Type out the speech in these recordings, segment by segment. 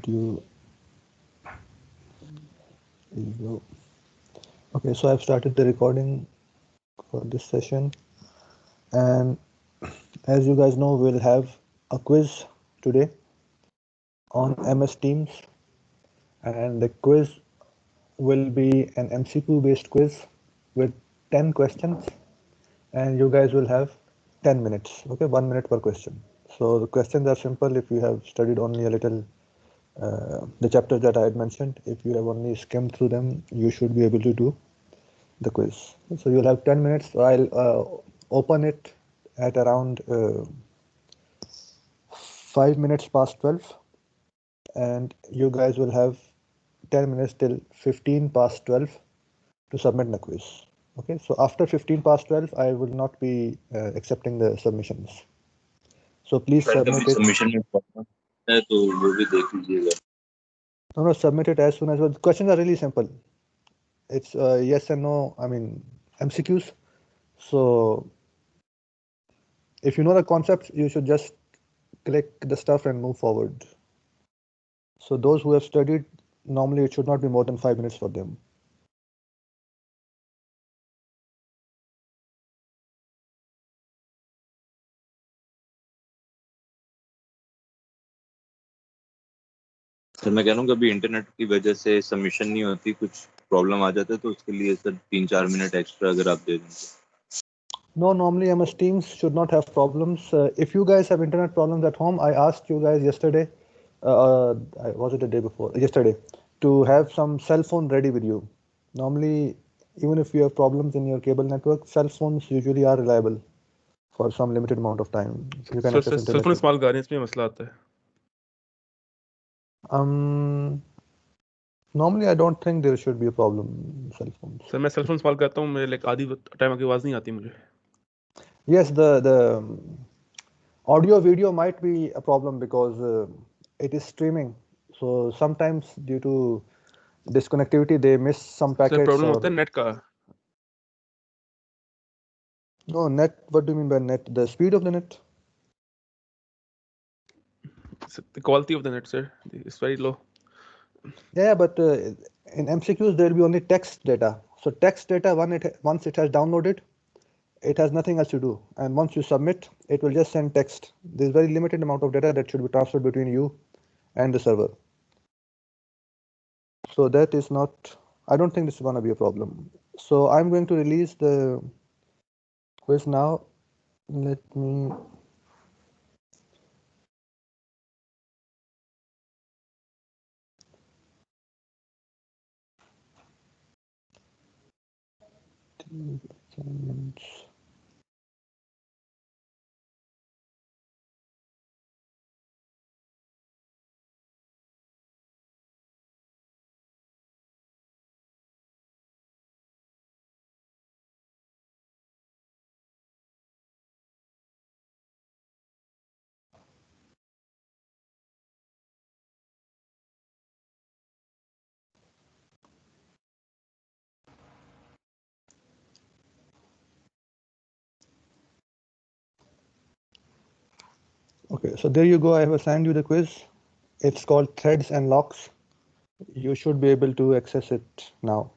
you. There you go. Okay, so I've started the recording for this session, and as you guys know, we'll have a quiz today on MS Teams, and the quiz will be an MCQ based quiz with 10 questions, and you guys will have 10 minutes. Okay, 1 minute per question. So the questions are simple. If you have studied only a little the chapters that I had mentioned, if you have only skimmed through them, you should be able to do the quiz. So you'll have 10 minutes. I'll open it at around 5 minutes past 12, and you guys will have 10 minutes till 15 past 12 to submit the quiz. Okay, so after 15 past 12, I will not be accepting the submissions. So please submit it. Submission में problem है तो वो भी देख लीजिएगा. No, submit it as soon as well. The questions are really simple. It's yes and no, I mean, MCQs. So if you know the concepts, you should just click the stuff and move forward. So those who have studied, normally it should not be more than 5 minutes for them. Sir मैं कह रहा हूँ कभी internet की वजह से submission नहीं होती, कुछ प्रॉब्लम आ जाता है तो उसके लिए सर 3-4 मिनट एक्स्ट्रा अगर आप दे दें. No, normally MS Teams should not have problems. If you guys have internet problems at home, I asked you guys yesterday, was it the day before? Yesterday, to have some cell phone ready with you. Normally, even if you have problems in your cable network, cell phones usually are reliable for some limited amount of time. You can access internet. cell phone इस्तेमाल कर रहे हैं, इसमें मसला आता है. Normally, I don't think there should be a problem in cell phones. Sir मैं cell phone इस्तेमाल करता हूँ, मेरे आधी टाइम की आवाज नहीं आती मुझे. Yes, the audio video might be a problem because it is streaming. So sometimes due to disconnectivity, they miss some sir packets. Problem होता है नेट का. No, net. What do you mean by net? The speed of the net? The quality of the net, sir, is very low. Yeah, but in MCQs there will be only text data. So text data, once it has downloaded, it has nothing else to do. And once you submit, it will just send text. There's very limited amount of data that should be transferred between you and the server. So that is not, I don't think this is going to be a problem. So I'm going to release the quiz now. Let me. Okay, so there you go. I have assigned you the quiz. It's called Threads and Locks. You should be able to access it now.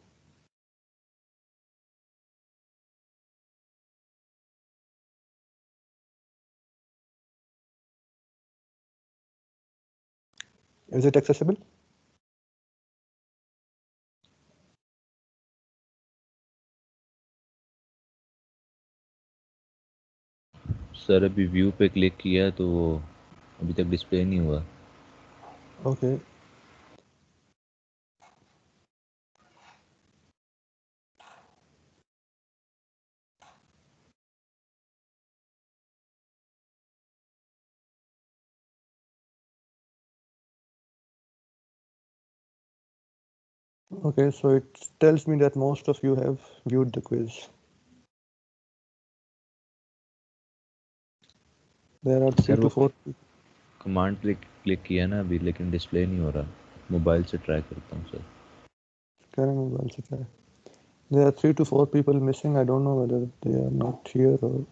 Is it accessible? Sir अभी view पे click किया तो वो अभी तक display नहीं हुआ. Okay. Okay, so it tells me that most of you have viewed the quiz. There are 3 to 4 people. Command पे क्लिक किया ना अभी, लेकिन डिस्प्ले नहीं हो रहा. मोबाइल से ट्राई करता हूँ सर. करें मोबाइल से try. There are 3 to 4 people missing. I don't know whether they are not here or.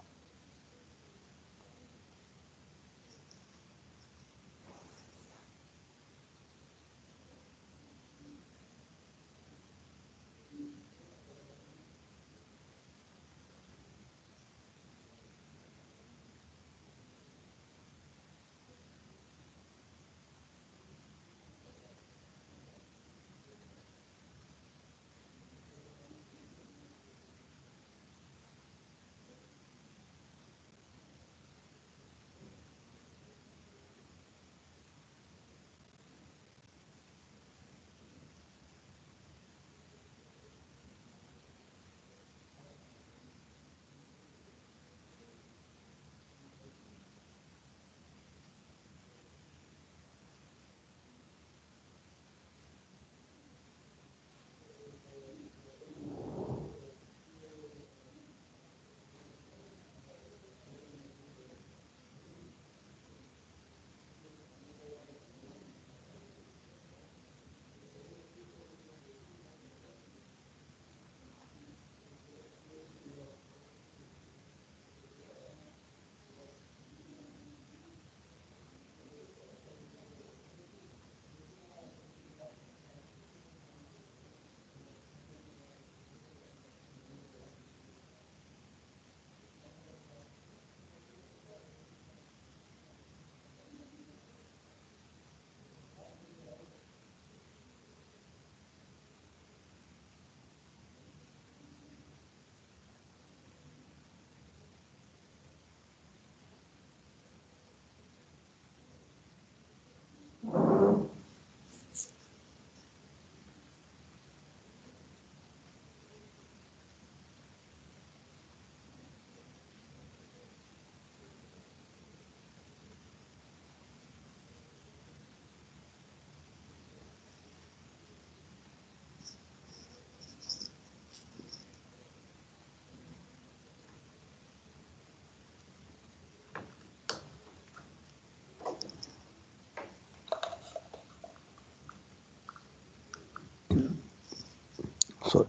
Sorry.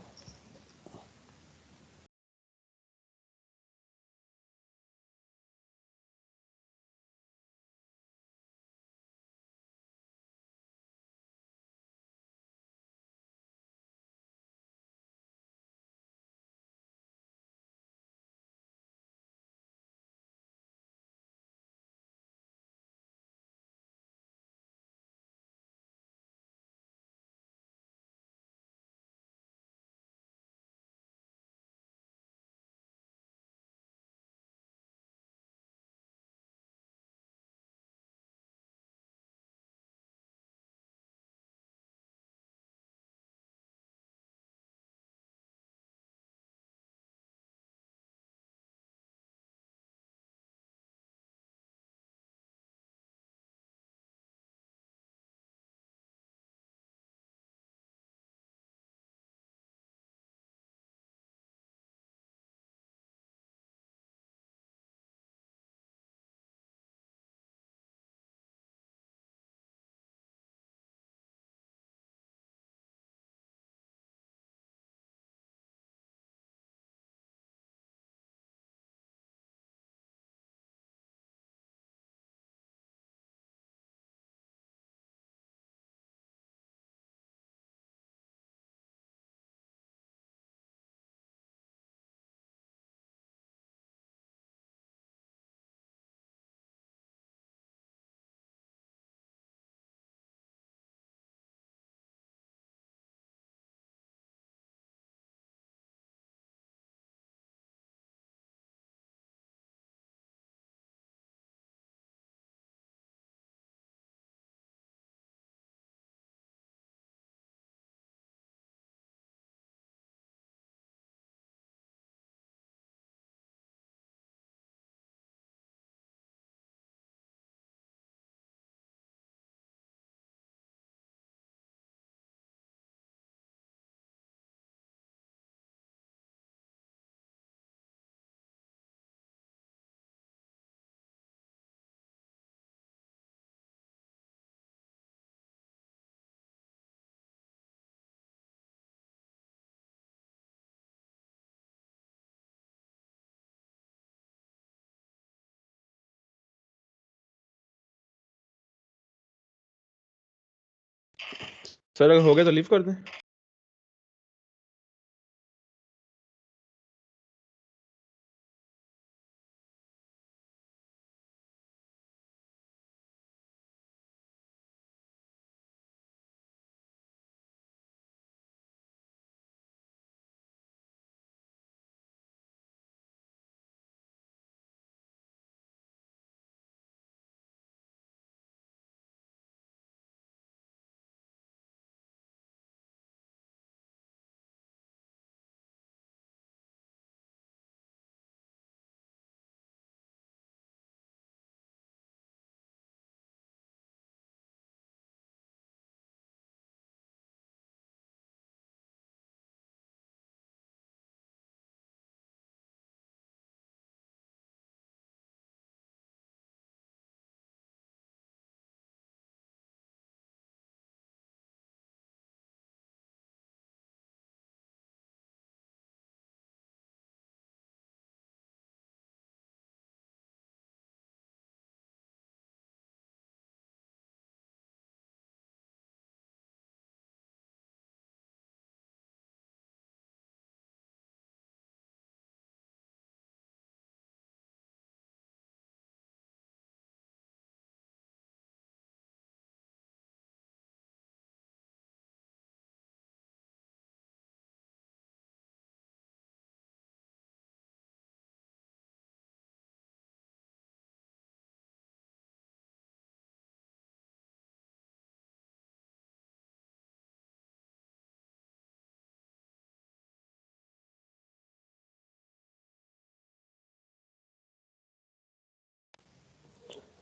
Sir अगर हो गया तो लीव कर दें।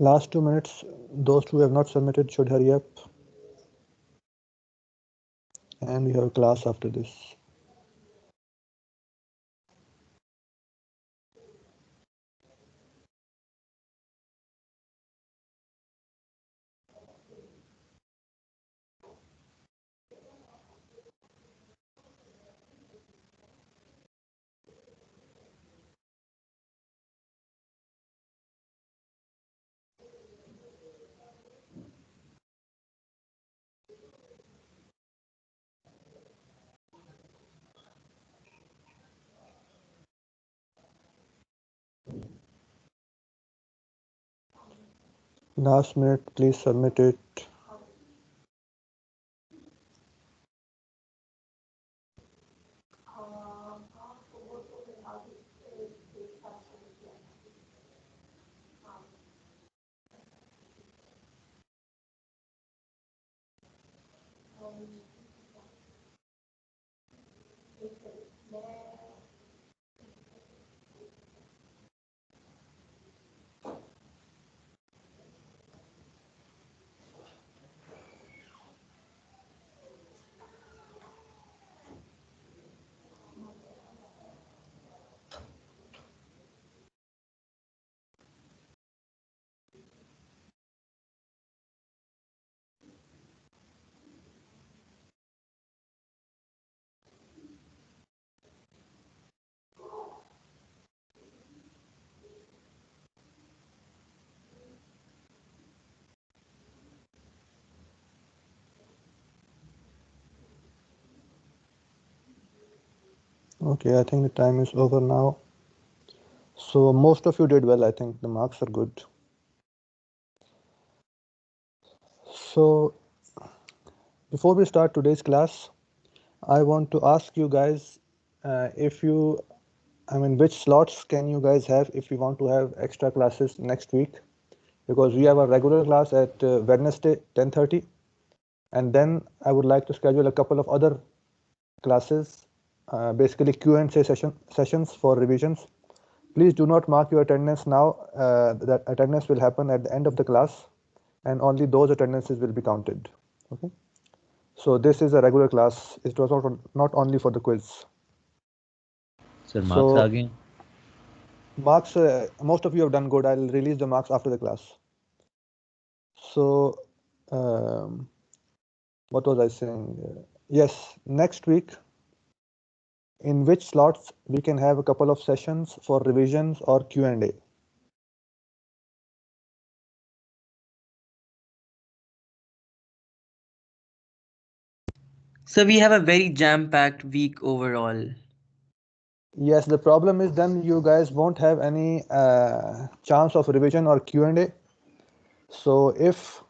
Last 2 minutes. Those who have not submitted should hurry up. And we have a class after this. Last minute, please submit it. Okay, I think the time is over now. So most of you did well. I think the marks are good. So before we start today's class, I want to ask you guys which slots can you guys have if you want to have extra classes next week? Because we have a regular class at Wednesday 10:30, and then I would like to schedule a couple of other classes, basically Q&A sessions for revisions. Please do not mark your attendance now. That attendance will happen at the end of the class, and only those attendances will be counted. Okay. So this is a regular class. It was not only for the quiz. Sir, marks So आ गए. marks, most of you have done good. I'll release the marks after the class. So what was I saying? Yes, next week, in which slots we can have a couple of sessions for revisions or Q&A. So we have a very jam-packed week overall. Yes, the problem is then you guys won't have any chance of revision or Q&A. So if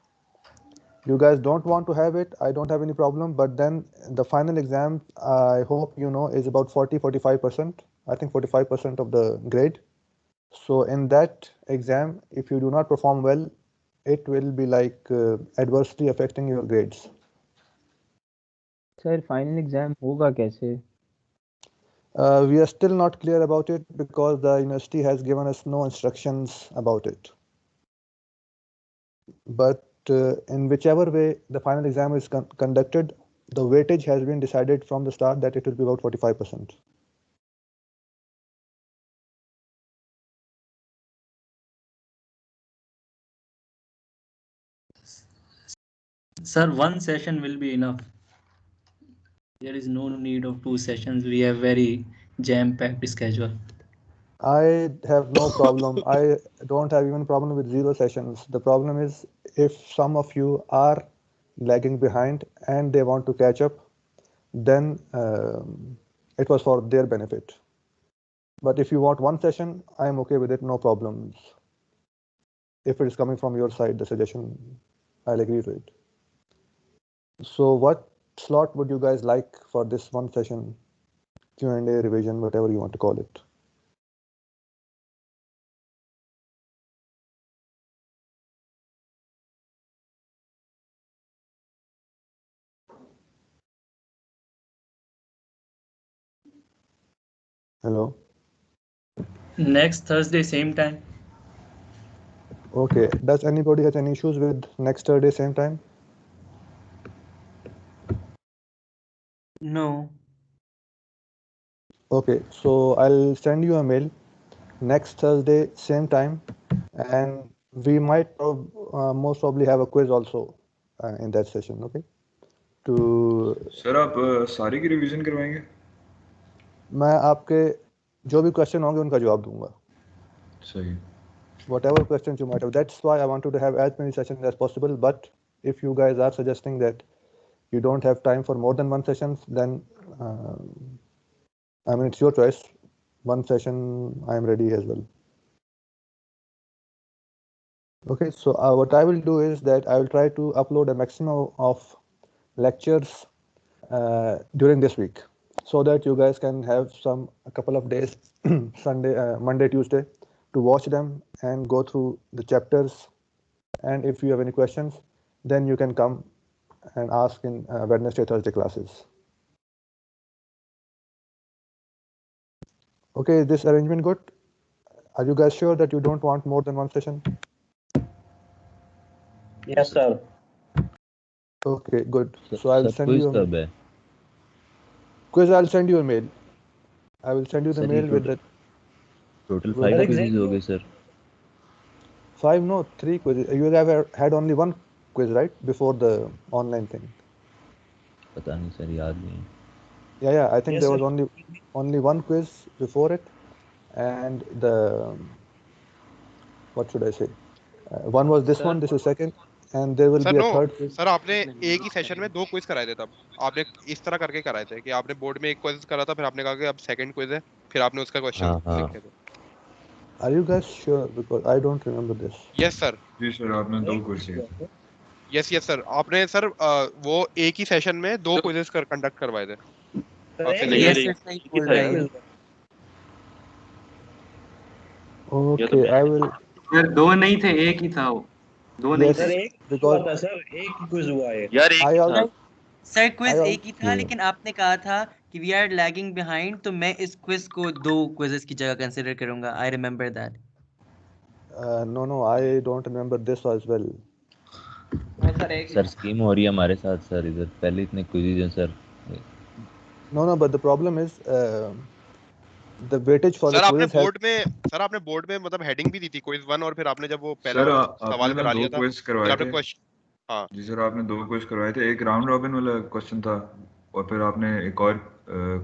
you guys don't want to have it, I don't have any problem. But then the final exam, I hope you know, is about 45%. I think 45% of the grade. So in that exam, if you do not perform well, it will be like adversely affecting your grades. Sir, final exam होगा कैसे? We are still not clear about it because the university has given us no instructions about it. But in whichever way the final exam is conducted, the weightage has been decided from the start that it will be about 45%. Sir, one session will be enough. There is no need of 2 sessions. We have very jam-packed schedule. I have no problem. I don't have even problem with 0 sessions. The problem is if some of you are lagging behind and they want to catch up, then it was for their benefit. But if you want one session, I am okay with it, no problems. If it is coming from your side, the suggestion, I'll agree to it. So what slot would you guys like for this one session, Q&A, revision, whatever you want to call it? Hello? Next Thursday, same time. Okay. Does anybody have any issues with next Thursday, same time? No. Okay. So I'll send you a mail next Thursday, same time, and we might most probably have a quiz also in that session. Okay. Sir आप सारी की revision करवाएंगे? मैं आपके जो भी question होंगे उनका जवाब दूंगा. सही. Whatever questions you might have. That's why I wanted to have as many sessions as possible. But if you guys are suggesting that you don't have time for more than one session, then it's your choice. One session, I am ready as well. Okay, so what I will do is that I will try to upload a maximum of lectures during this week, so that you guys can have a couple of days, Monday, Tuesday, to watch them and go through the chapters. And if you have any questions, then you can come and ask in Wednesday, Thursday classes. Okay, is this arrangement good? Are you guys sure that you don't want more than one session? Yes, sir. Okay, good. So I'll send you कब है? quiz. I'll send you a mail. I will send you the Sir, mail with the total with 5 the- quizzes हो गए sir. 5, no, 3 quizzes. You have had only one quiz, right? Before the online thing. पता नहीं sir, याद नहीं. Yeah. I think Yes, there sir. was only one quiz before it, and the what should I say? One was this Sir? one. This is second, and there will sir be a no third quiz. Sir आपने एक ही session में 2 quiz कराए थे तब आपने इस तरह करके कराए थे कि आपने बोर्ड में एक क्विज करा था फिर आपने कहा कि अब सेकंड क्विज है फिर आपने उसका क्वेश्चन हाँ। लिखे थे Are you guys sure? Because I don't remember this. Yes sir ji sir आपने 2 क्विज किए थे। यस सर आपने सर वो एक ही सेशन में 2 क्विजेस कंडक्ट करवाए थे आपसे Sir, नहीं Yes, है sir, सही बोल रहा है ये। Okay, I will. सर दो नहीं थे, एक ही था वो। दो नहीं Yes, सर थे। एक because हुआ था सर, एक ही क्विज हुआ है। यार एक I ही था also. सर क्विज I एक ही था लेकिन आपने कहा था कि वी आर लैगिंग बिहाइंड, तो मैं इस क्विज को 2 क्विजेस की जगह कंसीडर करूंगा। I remember that. No, I don't remember this as well. Sir scheme हो रही है हमारे साथ सर, इधर पहले इतने quizzes हैं sir. No, but the problem is the weightage for the sir आपने quiz has. बोर्ड में मतलब हेडिंग भी दी थी क्विज 1 और फिर आपने जब वो पहला सर सवाल आपने करा 2 लिया था क्विज फिर करवाए आपने थे। क्वेश्चन हाँ जी सर आपने 2 क्विज करवाए थे, एक राउंड रॉबिन वाला क्वेश्चन था और फिर आपने एक और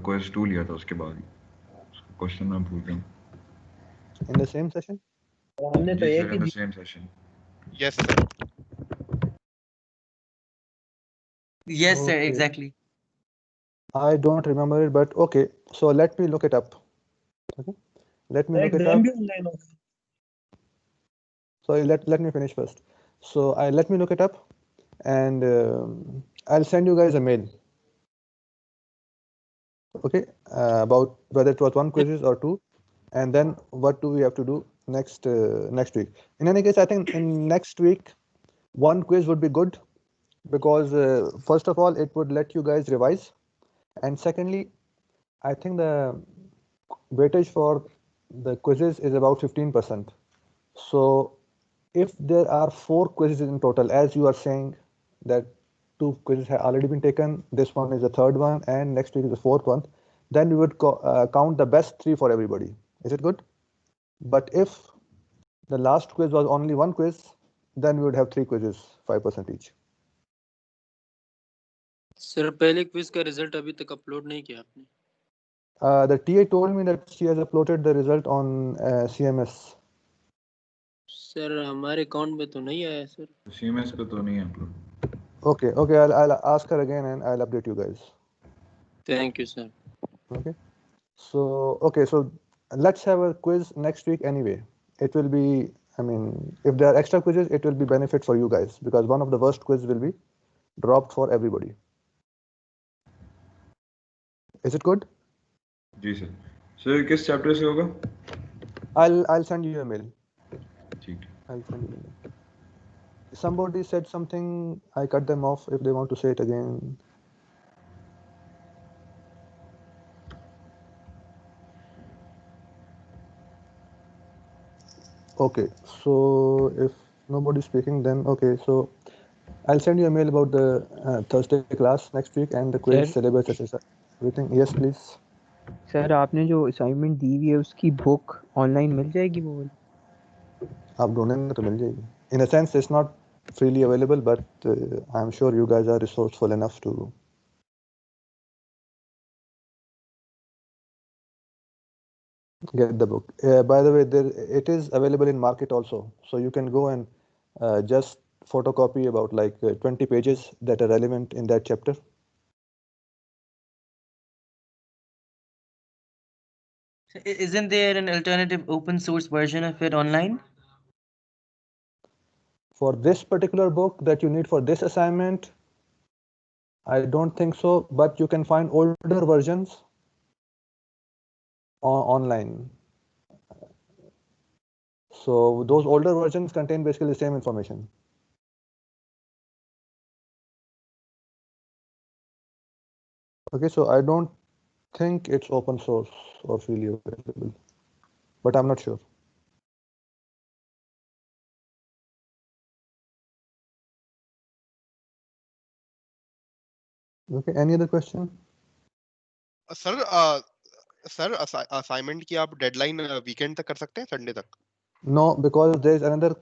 क्विज 2 लिया था उसके बाद। क्वेश्चन मैं भूल गया हूँ। In the same session? हमने तो जी एक sir he in the the. Same session. Yes sir yes sir, Okay. Exactly. I don't remember it, but okay. So let me look it up. Okay. Let me sir look it exam up. भी online होगा। Sorry, let me finish first. So let me look it up, and I'll send you guys a mail. Okay, about whether it was 1 quizzes or 2, and then what do we have to do next week. In any case, I think in next week 1 quiz would be good, because first of all it would let you guys revise, and secondly I think the weightage for the quizzes is about 15%. So if there are 4 quizzes in total, as you are saying that 2 quizzes have already been taken, this one is the third one, and next week is the fourth one, then we would count the best 3 for everybody. Is it good? But if the last quiz was only 1 quiz, then we would have 3 quizzes, 5% each. Sir पहले quiz का result अभी तक upload नहीं किया आपने। The TA told me that she has uploaded the result on CMS. Sir हमारे account में तो नहीं आया सर। सीएमएस पे तो नहीं है upload. Okay, I'll ask her again and I'll update you guys. Thank you sir. Okay, so let's have a quiz next week anyway. It will be, I mean, if there are extra quizzes, it will be benefit for you guys, because one of the worst quiz will be dropped for everybody. Is it good? जी सर। Sir किस chapter से होगा? I'll send you a mail. ठीक है। I'll send you a mail. Somebody said something, I cut them off if they want to say it again. Okay, so if nobody's speaking, then okay, so I'll send you a mail about the Thursday class next week and the quiz, syllabus, etc. Everything. Yes, please. Sir आपने जो assignment दी हुई है उसकी book online मिल जाएगी वो वाली? आप ढूंढेंगे तो मिल जाएगी. In a sense, it's not freely available, but I'm sure you guys are resourceful enough to get the book. By the way, it is available in market also, so you can go and just photocopy about like 20 pages that are relevant in that chapter. Isn't there an alternative open source version of it online? For this particular book that you need for this assignment, I don't think so, but you can find older versions online. So those older versions contain basically the same information. Okay, so I don't think it's open source or freely available, but I'm not sure. Okay, any other question? Sir assignment की आप deadline weekend तक कर सकते हैं, Sunday तक? No, because there is another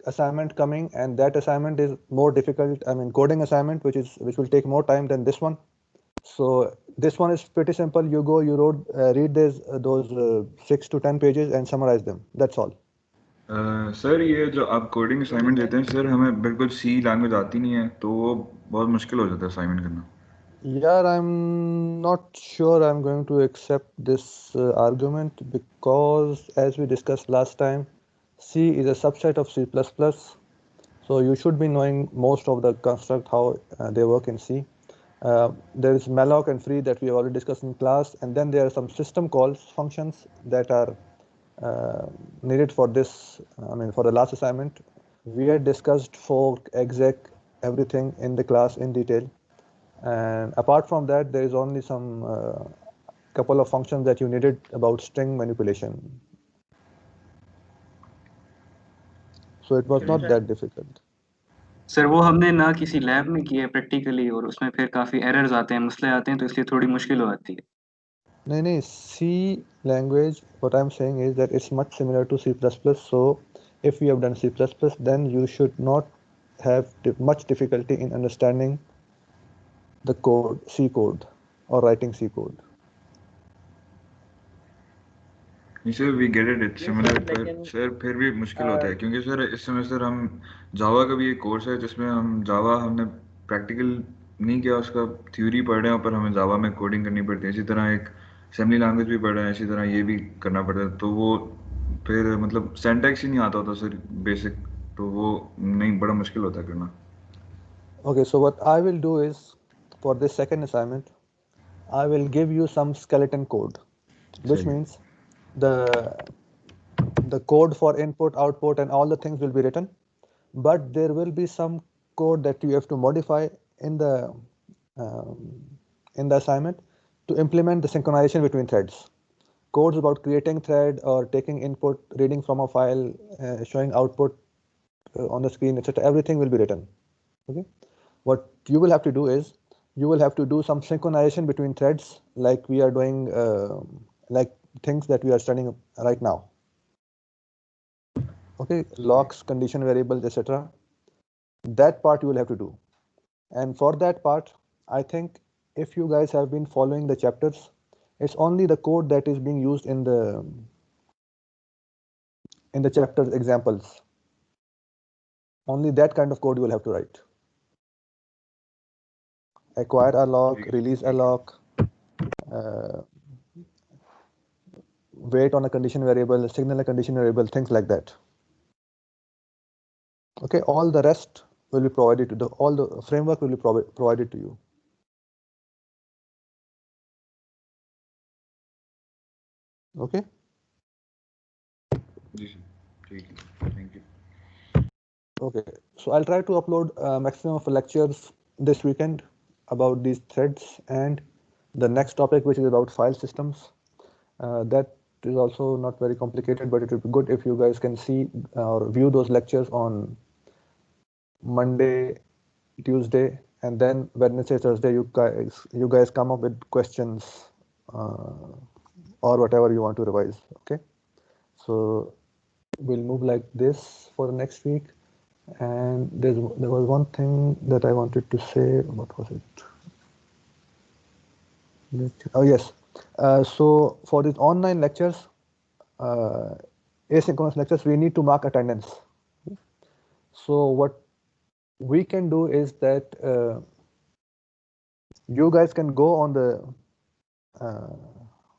assignment coming, and that assignment is more difficult. I mean, coding assignment, which will take more time than this one. So this one is pretty simple. You go, you read those 6 to 10 pages and summarize them. That's all. Sir ये जो आप coding assignment देते हैं sir, हमें बिल्कुल सी language आती नहीं है, तो वो बहुत मुश्किल हो जाता है असाइनमेंट करना. Yeah, I'm not sure I'm going to accept this argument, because as we discussed last time, C is a subset of C++. So you should be knowing most of the construct, how they work in C. There is malloc and free that we have already discussed in class, and then there are some system calls functions that are needed for this. I mean, for the last assignment, we had discussed fork, exec, everything in the class in detail. And apart from that, there is only some couple of functions that you needed about string manipulation. So it was not that difficult. Sir वो हमने ना किसी lab में किया है practically, और उसमें फिर काफ़ी एरर्स आते हैं, मसले आते हैं, तो इसलिए थोड़ी मुश्किल हो जाती है. No, C language, what I'm saying is that it's much similar to C++. So if you have done C++, then you should not have much difficulty in understanding the code, C code, or writing C code. Sir we get it, it's similar, पर sir फिर भी मुश्किल होता है, क्योंकि sir इस समय sir हम जावा का भी एक कोर्स है जिसमें हम जावा हमने प्रैक्टिकल नहीं किया, उसका थ्योरी पढ़ रहे हैं, पर हमें जावा में कोडिंग करनी पड़ती है. इसी तरह एक असेंबली लैंग्वेज भी पढ़ रहे हैं, इसी तरह ये भी करना पड़ता है, तो वो फिर मतलब सिंटैक्स ही नहीं आता होता सर बेसिक, तो वो नहीं, बड़ा मुश्किल होता है करना. Okay, so what I will do is, for this second assignment, I will give you some skeleton code, which means the code for input, output, and all the things will be written, but there will be some code that you have to modify in the assignment to implement the synchronization between threads. Codes about creating thread or taking input, reading from a file, showing output on the screen, etc. Everything will be written. Okay. What you will have to do is you will have to do some synchronization between threads, like we are doing, like things that we are studying right now. Okay, locks, condition variables, etc. That part you will have to do. And for that part, I think if you guys have been following the chapters, it's only the code that is being used in the chapter examples. Only that kind of code you will have to write. Acquire a lock, release a lock, wait on a condition variable, signal a condition variable, things like that. Okay, all the rest will be provided to all the framework will be provided to you. Okay. Thank you. Okay, so I'll try to upload maximum of lectures this weekend about these threads, and the next topic, which is about file systems. That is also not very complicated, but it would be good if you guys can see or view those lectures on Monday, Tuesday, and then Wednesday, Thursday. You guys come up with questions or whatever you want to revise. Okay, so we'll move like this for the next week. And there was one thing that I wanted to say. What was it? Oh yes. So for these online lectures, asynchronous lectures, we need to mark attendance. So what we can do is that you guys can go on the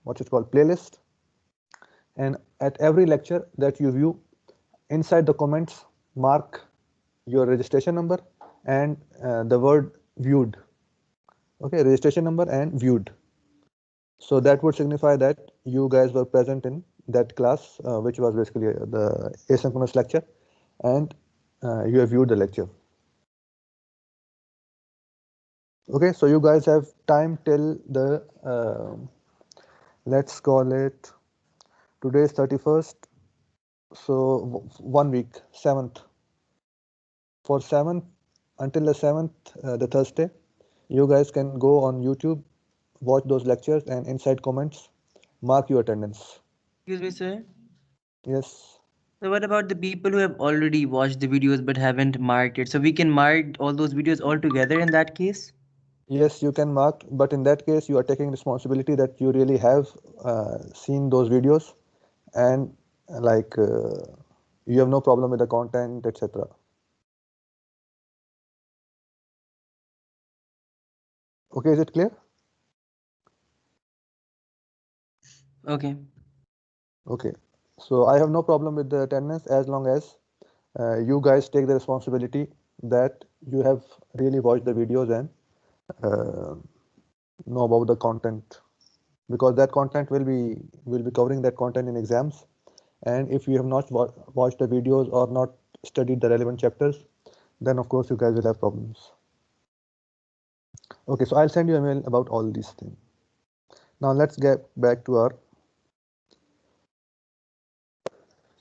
what's it called, playlist, and at every lecture that you view, inside the comments, mark your registration number and the word viewed. Okay, registration number and viewed. So that would signify that you guys were present in that class, which was basically the asynchronous lecture, and you have viewed the lecture. Okay, so you guys have time till the let's call it, today is 31st, so 1 week, 7th. For 7th, until the 7th, the Thursday, you guys can go on YouTube, watch those lectures, and inside comments, mark your attendance. Excuse me, sir. Yes. So what about the people who have already watched the videos but haven't marked it? So we can mark all those videos all together in that case? Yes, you can mark, but in that case, you are taking responsibility that you really have seen those videos, and like you have no problem with the content, etc. Okay, is it clear? Okay. Okay, so I have no problem with the attendance as long as you guys take the responsibility that you have really watched the videos and know about the content, because that content will be covering that content in exams, and if you have not watched the videos or not studied the relevant chapters, then of course you guys will have problems. Okay, so I'll send you a mail about all these things. Now let's get back to our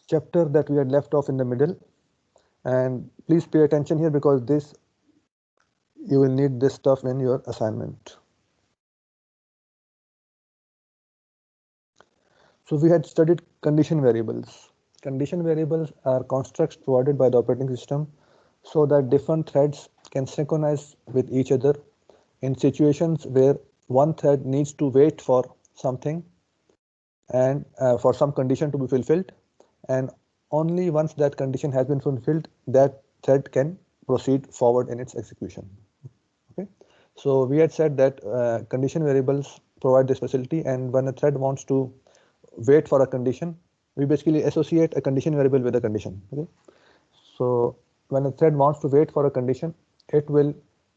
chapter that we had left off in the middle, and please pay attention here because this, you will need this stuff in your assignment. So we had studied condition variables. Condition variables are constructs provided by the operating system so that different threads can synchronize with each other in situations where one thread needs to wait for something and for some condition to be fulfilled, and only once that condition has been fulfilled, that thread can proceed forward in its execution. Okay, so we had said that condition variables provide this facility, and when a thread wants to wait for a condition, we basically associate a condition variable with a condition. Okay, so when a thread wants to wait for a condition, it will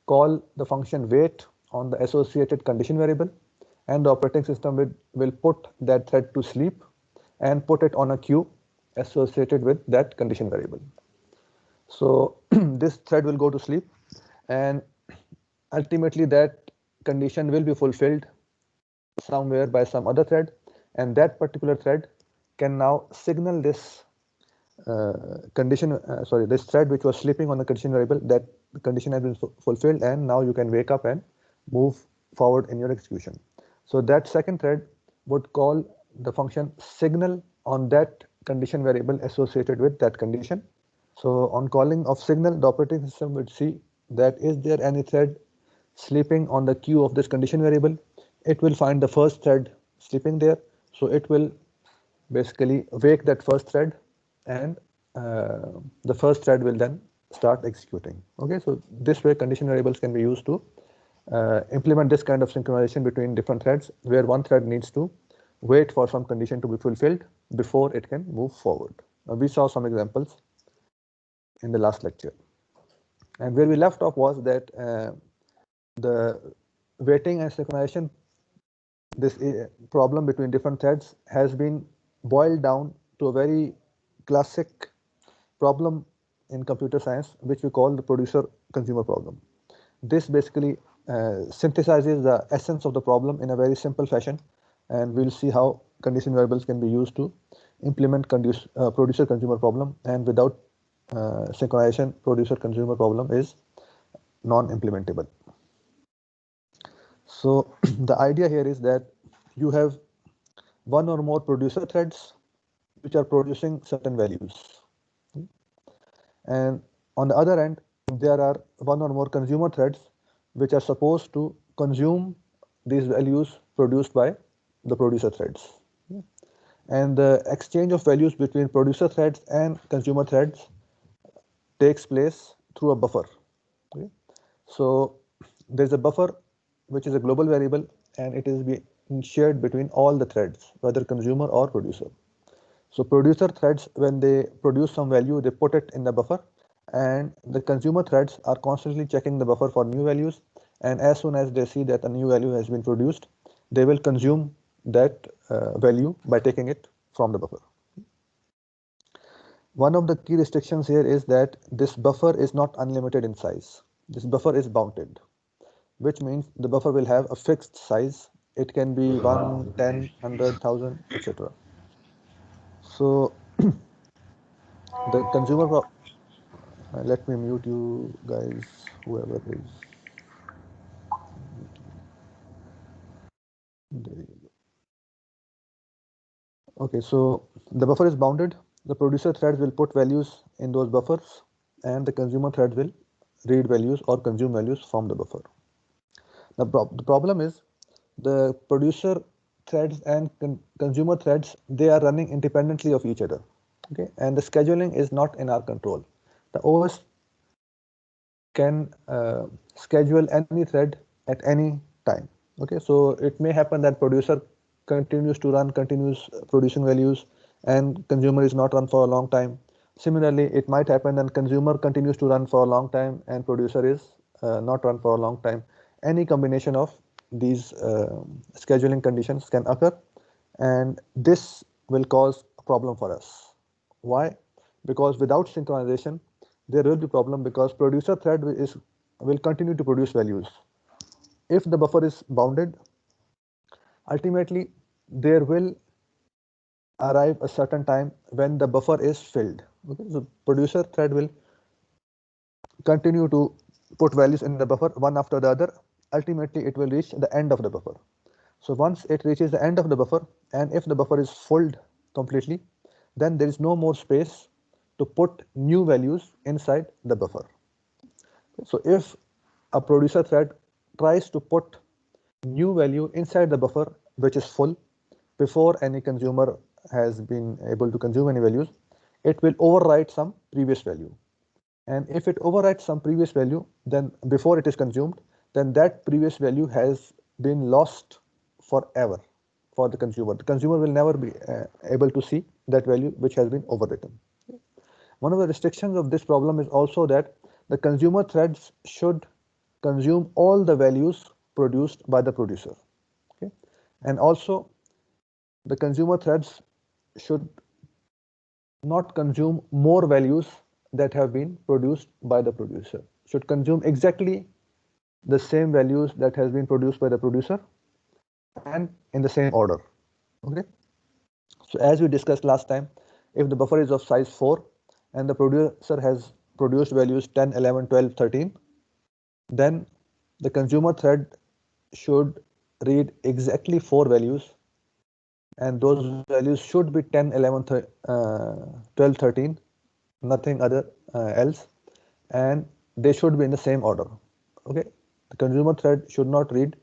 call the function wait on the associated condition variable, and the operating system will put that thread to sleep and put it on a queue associated with that condition variable. So this thread will go to sleep, and ultimately that condition will be fulfilled somewhere by some other thread, and that particular thread can now signal this this thread which was sleeping on the condition variable that the condition has been fulfilled, and now you can wake up and move forward in your execution. So that second thread would call the function signal on that condition variable associated with that condition. So on calling of signal, the operating system would see that is there any thread sleeping on the queue of this condition variable. It will find the first thread sleeping there, so it will basically wake that first thread, and the first thread will then start executing. Okay, so this way condition variables can be used to implement this kind of synchronization between different threads, where one thread needs to wait for some condition to be fulfilled before it can move forward. We saw some examples in the last lecture, and where we left off was that the waiting and synchronization, this problem between different threads has been boiled down to a very classic problem in computer science, which we call the producer-consumer problem. This basically synthesizes the essence of the problem in a very simple fashion, and we'll see how condition variables can be used to implement producer-consumer problem, and without synchronization, producer-consumer problem is non-implementable. So the idea here is that you have one or more producer threads which are producing certain values, and on the other end there are one or more consumer threads which are supposed to consume these values produced by the producer threads, and the exchange of values between producer threads and consumer threads takes place through a buffer. Okay? So there's a buffer which is a global variable, and it is being shared between all the threads, whether consumer or producer. So producer threads, when they produce some value, they put it in the buffer, and the consumer threads are constantly checking the buffer for new values, and as soon as they see that a new value has been produced, they will consume that value by taking it from the buffer. One of the key restrictions here is that this buffer is not unlimited in size. This buffer is bounded, which means the buffer will have a fixed size. It can be 1, 10, 100, 1000, etc. So the consumer let me mute you guys, whoever is. There you go. Okay, so the buffer is bounded. The producer threads will put values in those buffers, and the consumer thread will read values or consume values from the buffer. The problem is the producer threads and consumer threads, they are running independently of each other. Okay, and the scheduling is not in our control. The OS can schedule any thread at any time. Okay, so it may happen that producer continues producing values, and consumer is not run for a long time. Similarly, it might happen that consumer continues to run for a long time and producer is not run for a long time. Any combination of these scheduling conditions can occur, and this will cause a problem for us. Why? Because without synchronization, there will be problem, because producer thread will continue to produce values. If the buffer is bounded, ultimately there will arrive a certain time when the buffer is filled. Okay, so producer thread will continue to put values in the buffer one after the other. Ultimately it will reach the end of the buffer. So once it reaches the end of the buffer, and if the buffer is filled completely, then there is no more space to put new values inside the buffer. So if a producer thread tries to put new value inside the buffer which is full before any consumer has been able to consume any values, it will overwrite some previous value. And if it overwrites some previous value, then before it is consumed, then that previous value has been lost forever for the consumer. The consumer will never be able to see that value which has been overwritten. One of the restrictions of this problem is also that the consumer threads should consume all the values produced by the producer. Okay? And also the consumer threads should not consume more values that have been produced by the producer. Should consume exactly the same values that has been produced by the producer and in the same order. Okay. So as we discussed last time, if the buffer is of size 4 and the producer has produced values 10, 11, 12, 13, then the consumer thread should read exactly 4 values, and those values should be 10, 11, 12, 13, nothing other else, and they should be in the same order. Okay, the consumer thread should not read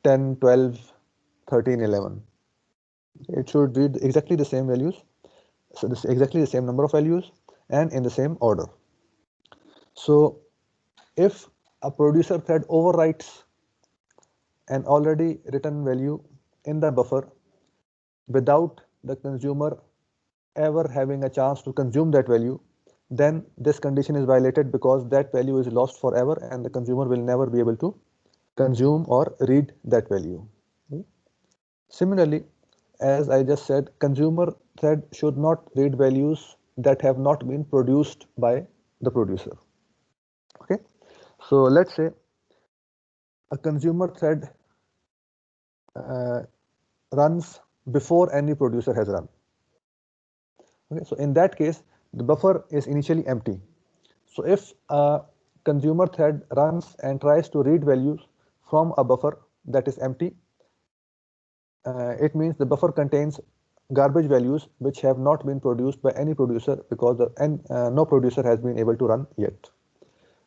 10, 12, 13, 11. It should read exactly the same values, so this exactly the same number of values and in the same order. So if a producer thread overwrites an already written value in the buffer without the consumer ever having a chance to consume that value, then this condition is violated, because that value is lost forever and the consumer will never be able to consume or read that value. Similarly, as I just said, consumer thread should not read values that have not been produced by the producer. Okay, so let's say a consumer thread runs before any producer has run. Okay, so in that case, the buffer is initially empty. So if a consumer thread runs and tries to read values from a buffer that is empty, it means the buffer contains garbage values which have not been produced by any producer, because no producer has been able to run yet.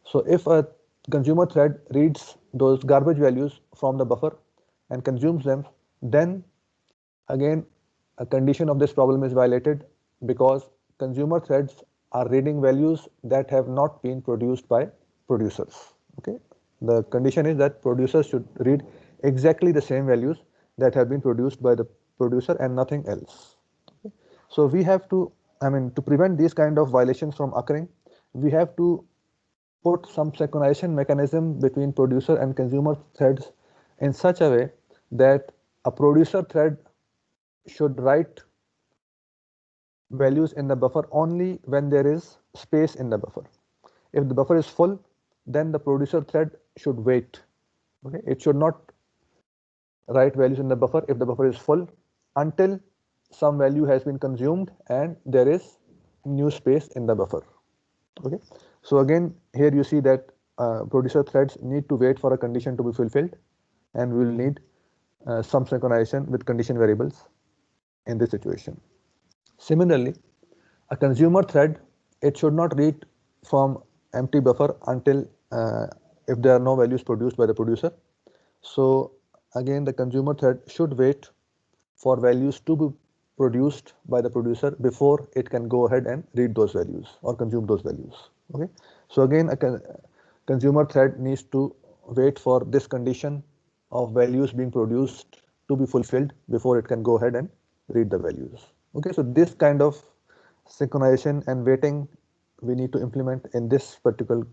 So if a consumer thread reads those garbage values from the buffer and consumes them, then again a condition of this problem is violated, because consumer threads are reading values that have not been produced by producers. Okay, the condition is that producers should read exactly the same values that have been produced by the producer and nothing else. Okay? So we have to, to prevent these kind of violations from occurring, we have to put some synchronization mechanism between producer and consumer threads in such a way that a producer thread should write values in the buffer only when there is space in the buffer. If the buffer is full, then the producer thread should wait. Okay, it should not write values in the buffer if the buffer is full until some value has been consumed and there is new space in the buffer. Okay, so again here you see that producer threads need to wait for a condition to be fulfilled, and we will need some synchronization with condition variables in this situation. Similarly, a consumer thread, it should not read from empty buffer until if there are no values produced by the producer. So again, the consumer thread should wait for values to be produced by the producer before it can go ahead and read those values or consume those values. Okay, so again, a consumer thread needs to wait for this condition of values being produced to be fulfilled before it can go ahead and read the values. Okay, so this kind of synchronization and waiting we need to implement in this particular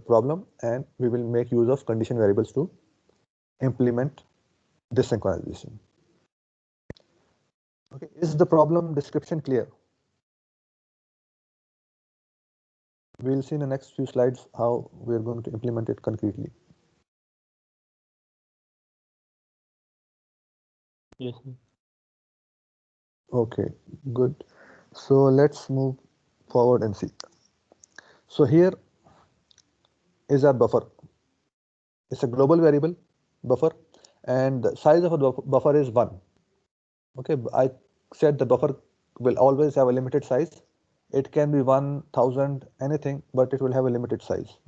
problem, and we will make use of condition variables to implement this synchronization. Okay, is the problem description clear? We'll see in the next few slides how we're going to implement it concretely. Yes. Okay, good. So let's move forward and see. So here is our buffer. It's a global variable buffer, and the size of a buffer is 1. Okay, I said the buffer will always have a limited size. It can be 1,000, anything, but it will have a limited size.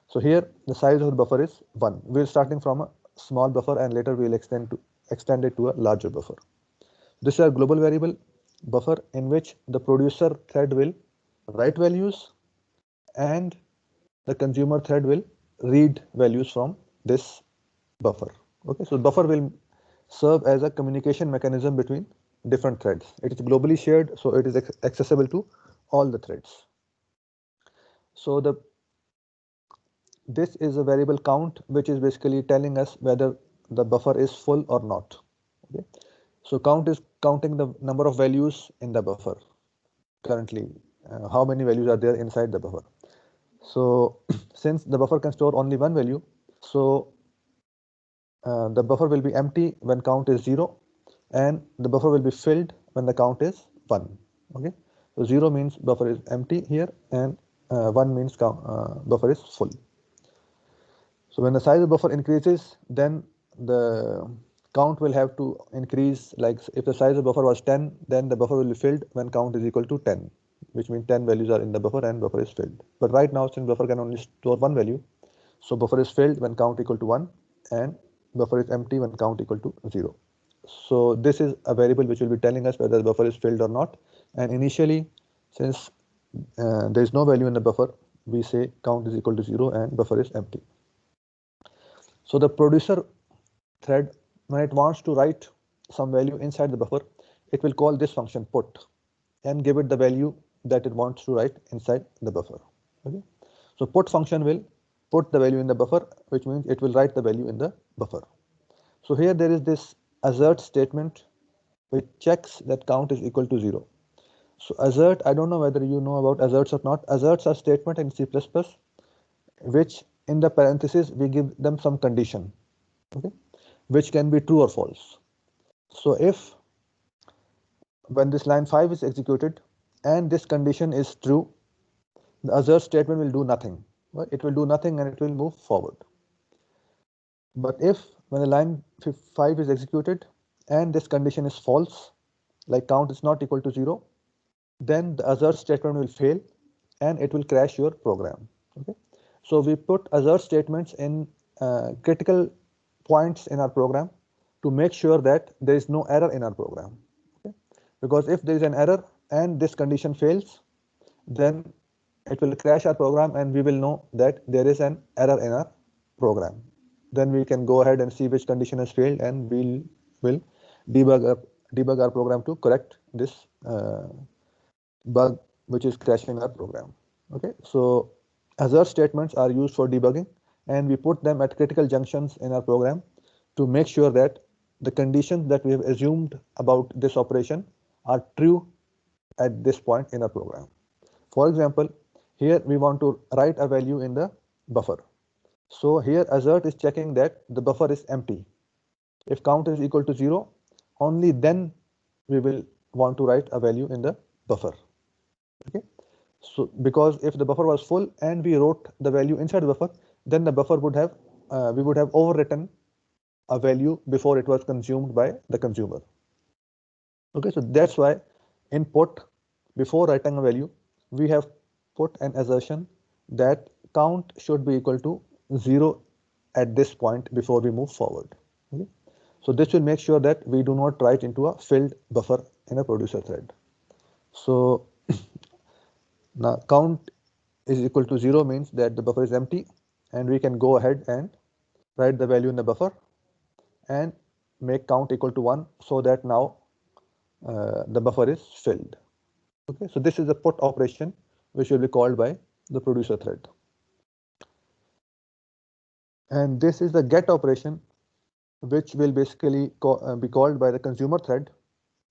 So here the size of the buffer is 1. We're starting from a small buffer, and later we'll extend it to a larger buffer. This is a global variable buffer in which the producer thread will write values and the consumer thread will read values from this buffer. Okay, so buffer will serve as a communication mechanism between different threads. It is globally shared, so it is accessible to all the threads. So this is a variable count, which is basically telling us whether the buffer is full or not. Okay, so count is counting the number of values in the buffer currently, how many values are there inside the buffer. So since the buffer can store only one value, so the buffer will be empty when count is 0, and the buffer will be filled when the count is 1. Okay, so 0 means buffer is empty here, and 1 means buffer is full. So when the size of buffer increases, then the count will have to increase. Like if the size of buffer was 10, then the buffer will be filled when count is equal to 10, which means 10 values are in the buffer and buffer is filled. But right now, since buffer can only store one value, so buffer is filled when count equal to 1 and buffer is empty when count equal to 0. So this is a variable which will be telling us whether the buffer is filled or not. And initially, since there is no value in the buffer, we say count is equal to 0 and buffer is empty. So the producer thread, when it wants to write some value inside the buffer, it will call this function put and give it the value that it wants to write inside the buffer. Okay, so put function will put the value in the buffer, which means it will write the value in the buffer. So here there is this assert statement which checks that count is equal to 0. So assert, I don't know whether you know about asserts or not. Asserts are statement in C++, which in the parentheses we give them some condition, okay, which can be true or false. So if when this line 5 is executed and this condition is true, the assert statement will do nothing. Right? It will do nothing and it will move forward. But if when the line 5 is executed and this condition is false, like count is not equal to 0, then the assert statement will fail and it will crash your program. Okay, so we put assert statements in critical points in our program to make sure that there is no error in our program. Okay, because if there is an error and this condition fails, then it will crash our program and we will know that there is an error in our program. Then we can go ahead and see which condition has failed, and we will debug our program to correct this bug which is crashing our program. Okay, so assert statements are used for debugging, and we put them at critical junctions in our program to make sure that the conditions that we have assumed about this operation are true at this point in our program. For example, here we want to write a value in the buffer. So here assert is checking that the buffer is empty. If count is equal to 0, only then we will want to write a value in the buffer. Okay, so because if the buffer was full and we wrote the value inside the buffer, then the buffer would have we would have overwritten a value before it was consumed by the consumer. Okay, so that's why in put, before writing a value, we have put an assertion that count should be equal to 0 at this point before we move forward. Okay, so this will make sure that we do not write into a filled buffer in a producer thread. So now count is equal to 0 means that the buffer is empty, and we can go ahead and write the value in the buffer and make count equal to 1, so that now the buffer is filled. Okay, so this is a put operation which will be called by the producer thread. And this is the get operation which will basically be called by the consumer thread,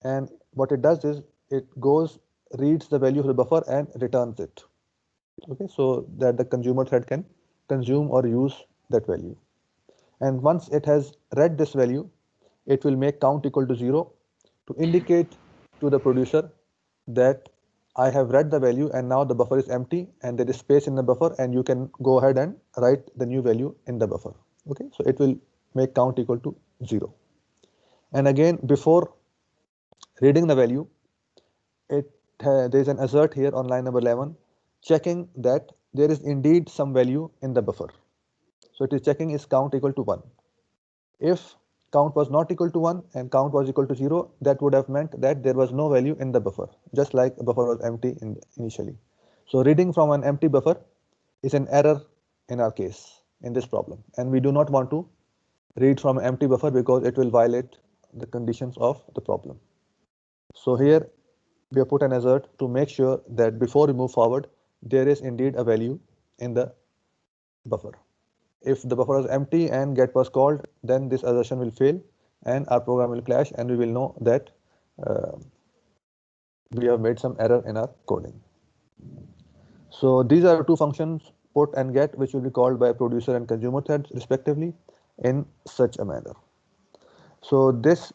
and what it does is it goes, reads the value of the buffer and returns it. Okay, so that the consumer thread can consume or use that value. And once it has read this value, it will make count equal to 0 to indicate to the producer that I have read the value and now the buffer is empty and there is space in the buffer, and you can go ahead and write the new value in the buffer. Okay, so it will make count equal to 0. And again, before reading the value, there is an assert here on line number 11 checking that there is indeed some value in the buffer. So it is checking is count equal to 1. If count was not equal to 1 and count was equal to 0, that would have meant that there was no value in the buffer, just like the buffer was empty initially. So reading from an empty buffer is an error in our case in this problem, and we do not want to read from an empty buffer because it will violate the conditions of the problem. So here we have put an assert to make sure that before we move forward, there is indeed a value in the buffer. If the buffer is empty and get was called, then this assertion will fail and our program will crash, and we will know that we have made some error in our coding. So these are two functions, put and get, which will be called by producer and consumer threads respectively in such a manner. So this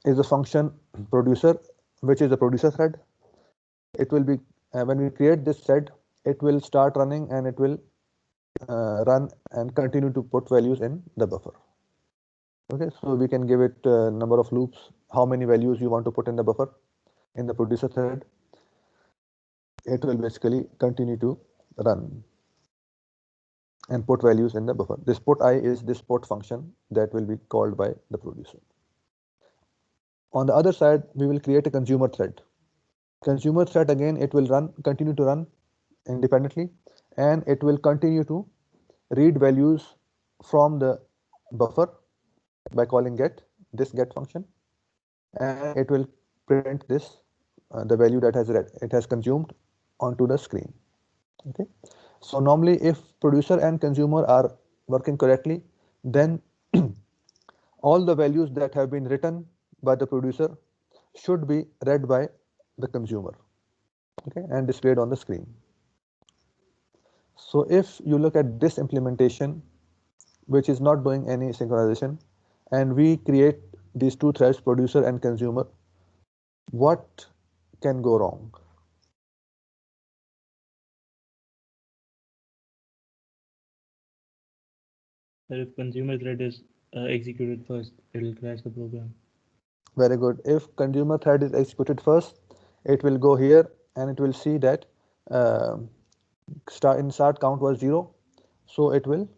is a function producer, which is a producer thread. It will be when we create this thread, it will start running and it will run and continue to put values in the buffer. Okay, so we can give it a number of loops, how many values you want to put in the buffer in the producer thread. It will basically continue to run and put values in the buffer. This put I is this put function that will be called by the producer. On the other side, we will create a consumer thread. Consumer thread, again, it will continue to run independently, and it will continue to read values from the buffer by calling this get function, and it will print this the value that it has consumed onto the screen. Okay, so normally if producer and consumer are working correctly, then all the values that have been written by the producer should be read by the consumer, okay, and displayed on the screen. So if you look at this implementation, which is not doing any synchronization, and we create these two threads, producer and consumer, what can go wrong? If consumer thread is executed first, it will crash the program. Very good. If consumer thread is executed first, it will go here and it will see that start count was 0, so it will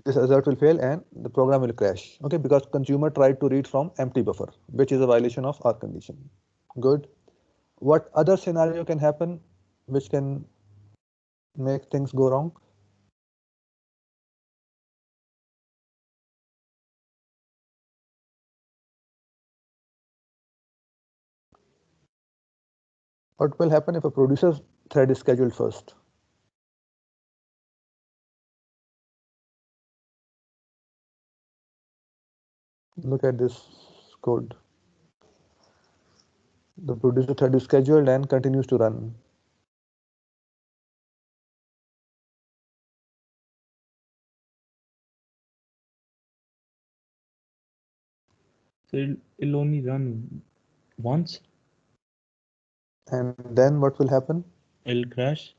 this assert will fail and the program will crash. Okay, because consumer tried to read from empty buffer, which is a violation of our condition. Good. What other scenario can happen which can make things go wrong? What will happen if a producer thread is scheduled first? Look at this code. The producer thread is scheduled and continues to run. So it'll only run once. And then what will happen? It'll crash.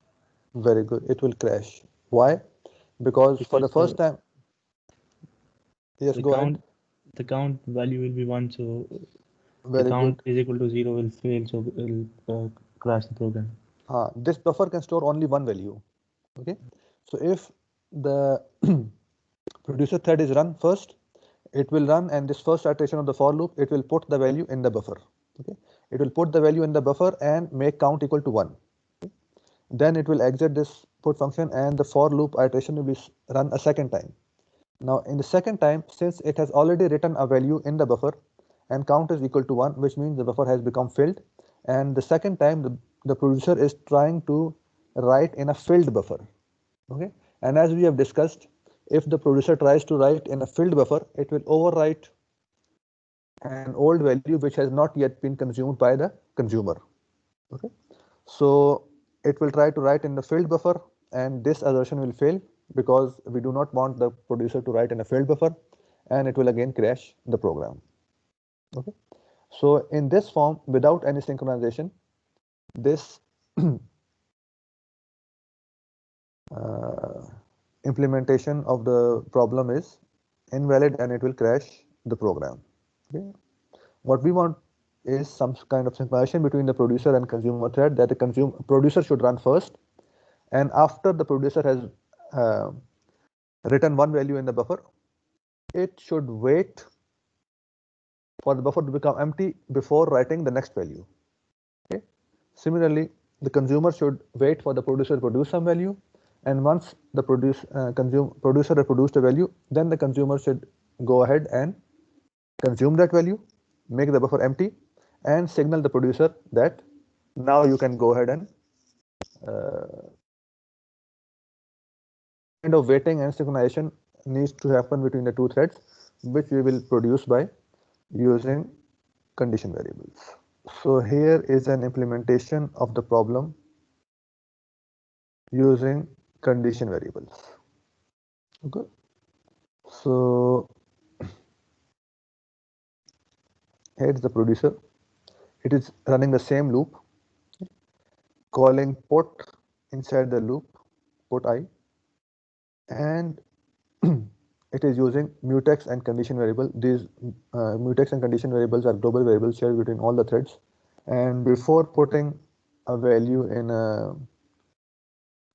Very good. It will crash. Why? Because for the first time. Yes, go ahead. The count value will be 1, so Very the count good. is equal to 0 will fail, so it'll crash the program. This buffer can store only one value. Okay. So if the producer thread is run first, it will run, and this first iteration of the for loop, it will put the value in the buffer. Okay. It will put the value in the buffer and make count equal to 1. Okay. Then it will exit this put function, and the for loop iteration will be run a second time. Now in the second time, since it has already written a value in the buffer and count is equal to 1, which means the buffer has become filled, and the second time the producer is trying to write in a filled buffer. Okay. And as we have discussed, if the producer tries to write in a filled buffer, it will overwrite an old value which has not yet been consumed by the consumer. Okay. So it will try to write in the filled buffer, and this assertion will fail because we do not want the producer to write in a filled buffer, and it will again crash the program. Okay. So in this form, without any synchronization, this implementation of the problem is invalid and it will crash the program. Okay. What we want is some kind of synchronization between the producer and consumer thread, that the producer should run first, and after the producer has written one value in the buffer, it should wait for the buffer to become empty before writing the next value. Okay. Similarly, the consumer should wait for the producer to produce some value, and once the producer has produced a value, then the consumer should go ahead and consume that value, make the buffer empty, and signal the producer that now you can go ahead and kind of waiting and synchronization needs to happen between the two threads, which we will produce by using condition variables. So here is an implementation of the problem using condition variables. Okay. So here is the producer. It is running the same loop, calling put inside the loop, put I, and it is using mutex and condition variable. These mutex and condition variables are global variables shared between all the threads. And before putting a value in a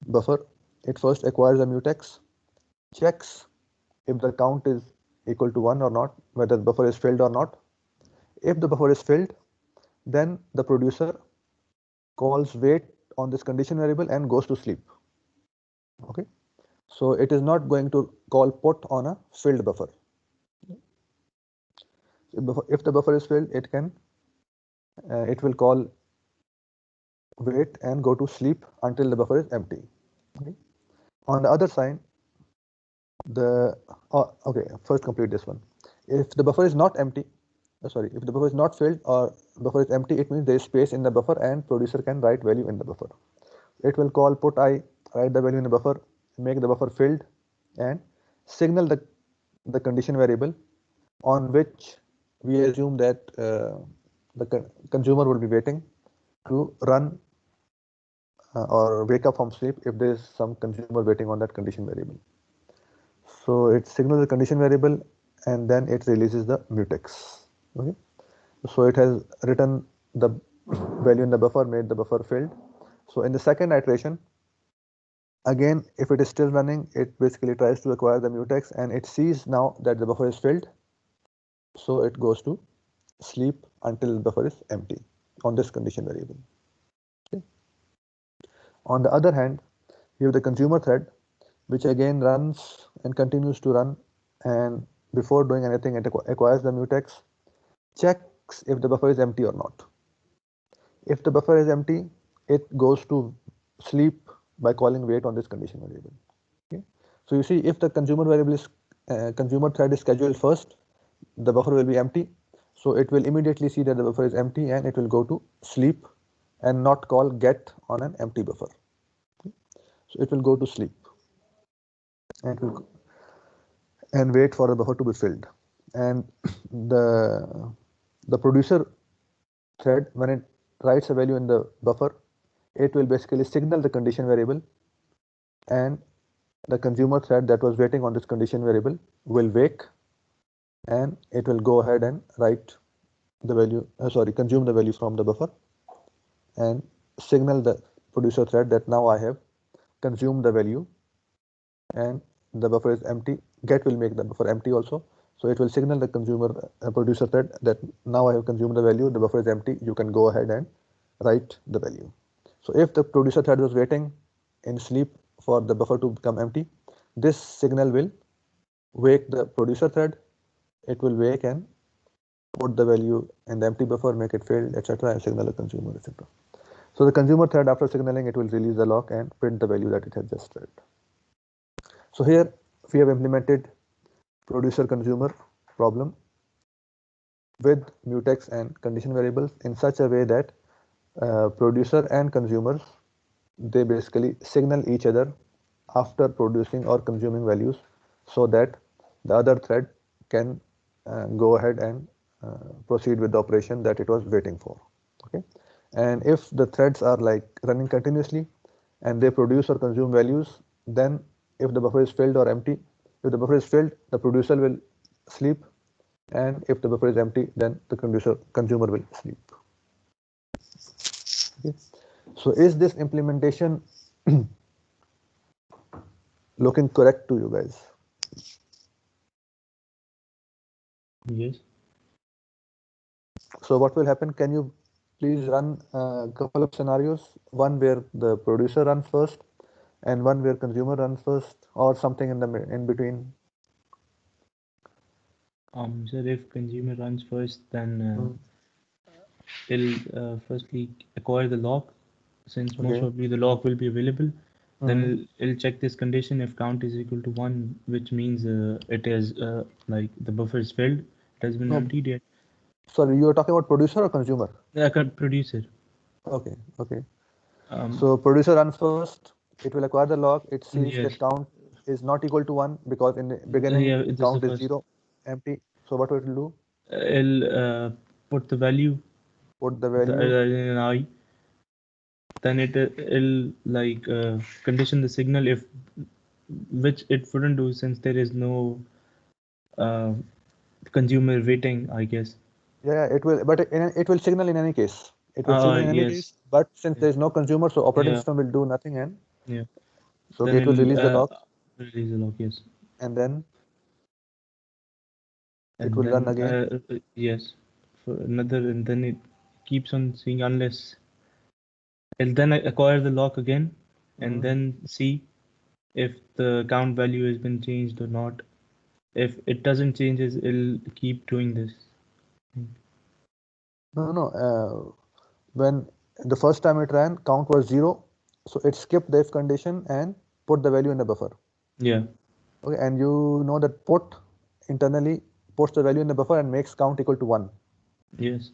buffer, it first acquires a mutex, checks if the count is equal to 1 or not, whether the buffer is filled or not. If the buffer is filled, then the producer calls wait on this condition variable and goes to sleep. Okay. So it is not going to call put on a filled buffer. If the buffer is filled, it will call wait and go to sleep until the buffer is empty. Okay. On the other side, first complete this one. If the buffer is not empty, if the buffer is not filled or buffer is empty, it means there is space in the buffer and producer can write value in the buffer. It will call put I, write the value in the buffer, make the buffer filled, and signal the condition variable on which we assume that the consumer will be waiting to run or wake up from sleep if there is some consumer waiting on that condition variable. So it signals the condition variable and then it releases the mutex. Okay. So it has written the value in the buffer, made the buffer filled. So in the second iteration, again, if it is still running, it basically tries to acquire the mutex and it sees now that the buffer is filled. So it goes to sleep until the buffer is empty on this condition variable. Okay. On the other hand, you have the consumer thread, which again runs and continues to run, and before doing anything, it acquires the mutex, checks if the buffer is empty or not. If the buffer is empty, it goes to sleep by calling wait on this condition variable. Okay. So you see, if the consumer variable is consumer thread is scheduled first, the buffer will be empty. So it will immediately see that the buffer is empty and it will go to sleep and not call get on an empty buffer. Okay. So it will go to sleep and wait for the buffer to be filled. And the producer thread, when it writes a value in the buffer, it will basically signal the condition variable, and the consumer thread that was waiting on this condition variable will wake, and it will go ahead and write the value, consume the value from the buffer and signal the producer thread that now I have consumed the value and the buffer is empty. Get will make the buffer empty also. So it will signal the consumer producer thread that now I have consumed the value, the buffer is empty, you can go ahead and write the value. So if the producer thread was waiting in sleep for the buffer to become empty, this signal will wake the producer thread. It will wake and put the value in the empty buffer, make it filled, etc., and signal the consumer, etc. So the consumer thread, after signaling, it will release the lock and print the value that it has just read. So here we have implemented producer consumer problem with mutex and condition variables in such a way that producer and consumers, they basically signal each other after producing or consuming values so that the other thread can go ahead and proceed with the operation that it was waiting for. Okay, and if the threads are like running continuously and they produce or consume values, then if the buffer is filled or empty, if the buffer is filled, the producer will sleep, and if the buffer is empty, then the consumer will sleep. Okay. So is this implementation looking correct to you guys? Yes. So what will happen? Can you please run a couple of scenarios? One where the producer runs first, and one where consumer runs first, or something in between. So if consumer runs first, then it'll firstly acquire the lock, since most probably the lock will be available. Then it'll check this condition. If count is equal to 1, which means it is like the buffer is filled, it has been emptied yet. Sorry, you are talking about producer or consumer? Producer. Okay. So producer runs first. It will acquire the lock. It sees that count is not equal to 1 because in the beginning count is 0, empty. So what it will do? It'll put the value. Put the value in I. Then it'll like condition the signal, if which it wouldn't do since there is no consumer waiting, I guess. Yeah, it will, but it will signal in any case. It will signal in any case, but since there is no consumer, so operating system will do nothing, and so then it will release the lock. Release the lock, yes. And then it will run again. Yes, for another, and then it keeps on seeing unless. It'll then acquire the lock again, and then see if the count value has been changed or not. If it doesn't change, it'll keep doing this. No. When the first time it ran, count was 0, so it skipped the if condition and put the value in the buffer. Yeah. Okay, and you know that put internally puts the value in the buffer and makes count equal to 1. Yes.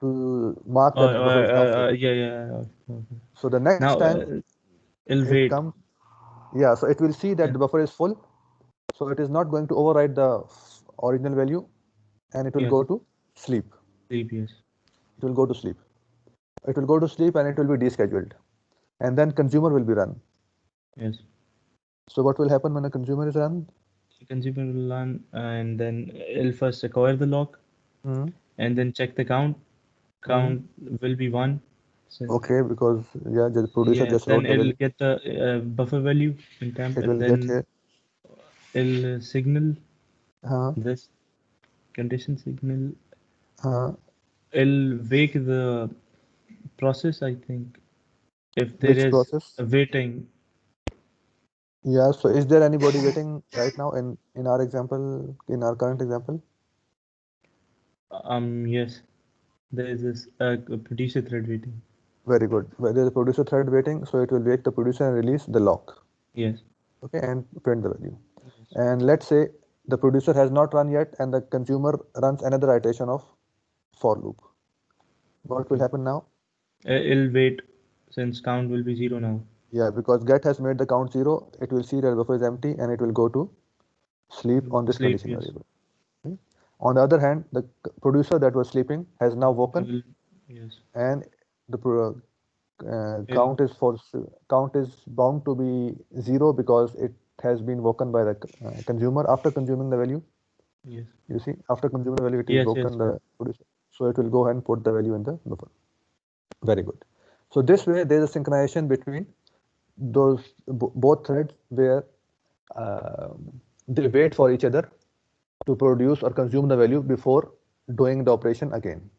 To mark that the buffer is now full. Yeah. So the next time it'll wait. So it will see that the buffer is full, so it is not going to override the original value, and it will go to sleep. Sleep, yes. It will go to sleep. It will go to sleep and it will be descheduled, and then consumer will be run. Yes. So what will happen when a consumer is run? The consumer will run, and then it'll first acquire the lock, and then check the count. Count will be 1. So okay, because the producer just then wrote the it'll value. get the buffer value in temp, It will and then get here. It'll signal this condition signal. It'll wake the process, I think, if there Which is process? a waiting. Yeah, so is there anybody waiting right now in our example, in our current example? Yes. There is this producer thread waiting. Very good. Where there is a producer thread waiting, so it will wait the producer and release the lock. Yes. Okay, and print the value. And let's say the producer has not run yet, and the consumer runs another iteration of for loop. What will happen now? It'll wait since count will be 0 now. Yeah, because get has made the count 0, it will see that the buffer is empty and it will go to sleep on this Sleep, condition yes. variable. Okay. On the other hand, the producer that was sleeping has now woken, Yes. and the count is bound to be 0 because it has been woken by the consumer after consuming the value. Yes. You see, after consuming the value, it is Yes, woken yes. the producer. So it will go ahead and put the value in the buffer. Very good. So this way, there is a synchronization between those both threads where they wait for each other to produce or consume the value before doing the operation again.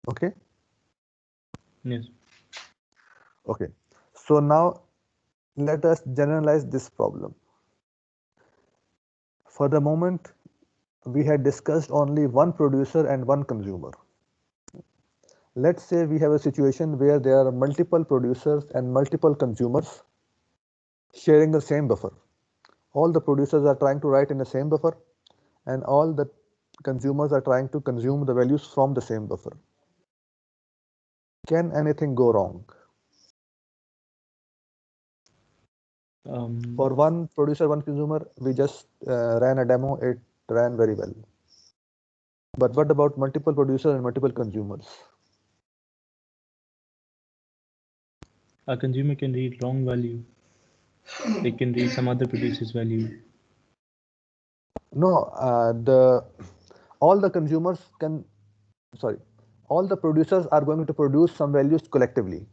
Okay. Yes. Okay. So now let us generalize this problem. For the moment, we had discussed only one producer and one consumer. Let's say we have a situation where there are multiple producers and multiple consumers sharing the same buffer. All the producers are trying to write in the same buffer, and all the consumers are trying to consume the values from the same buffer. Can anything go wrong? For one producer, one consumer, we just ran a demo, it ran very well. But what about multiple producers and multiple consumers? A consumer can read wrong value. They can read some other producer's value. No, all the consumers can, sorry, all the producers are going to produce some values collectively.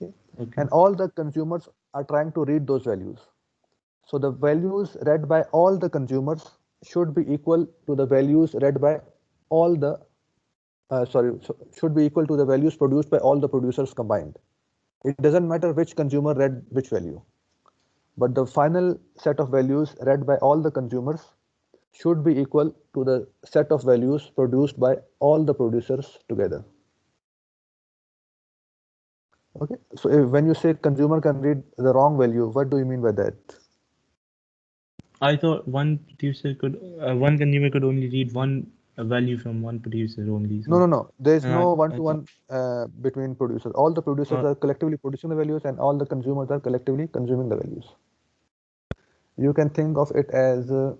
Okay? Okay. And all the consumers are trying to read those values. So the values read by all the consumers should be equal to the values read by all the, should be equal to the values produced by all the producers combined. It doesn't matter which consumer read which value, but the final set of values read by all the consumers should be equal to the set of values produced by all the producers together. Okay, so when you say consumer can read the wrong value, what do you mean by that? I thought one producer could, one consumer could only read one value from one producer only. So No. There is no one-to-one between producers. All the producers are collectively producing the values, and all the consumers are collectively consuming the values. You can think of it as, okay,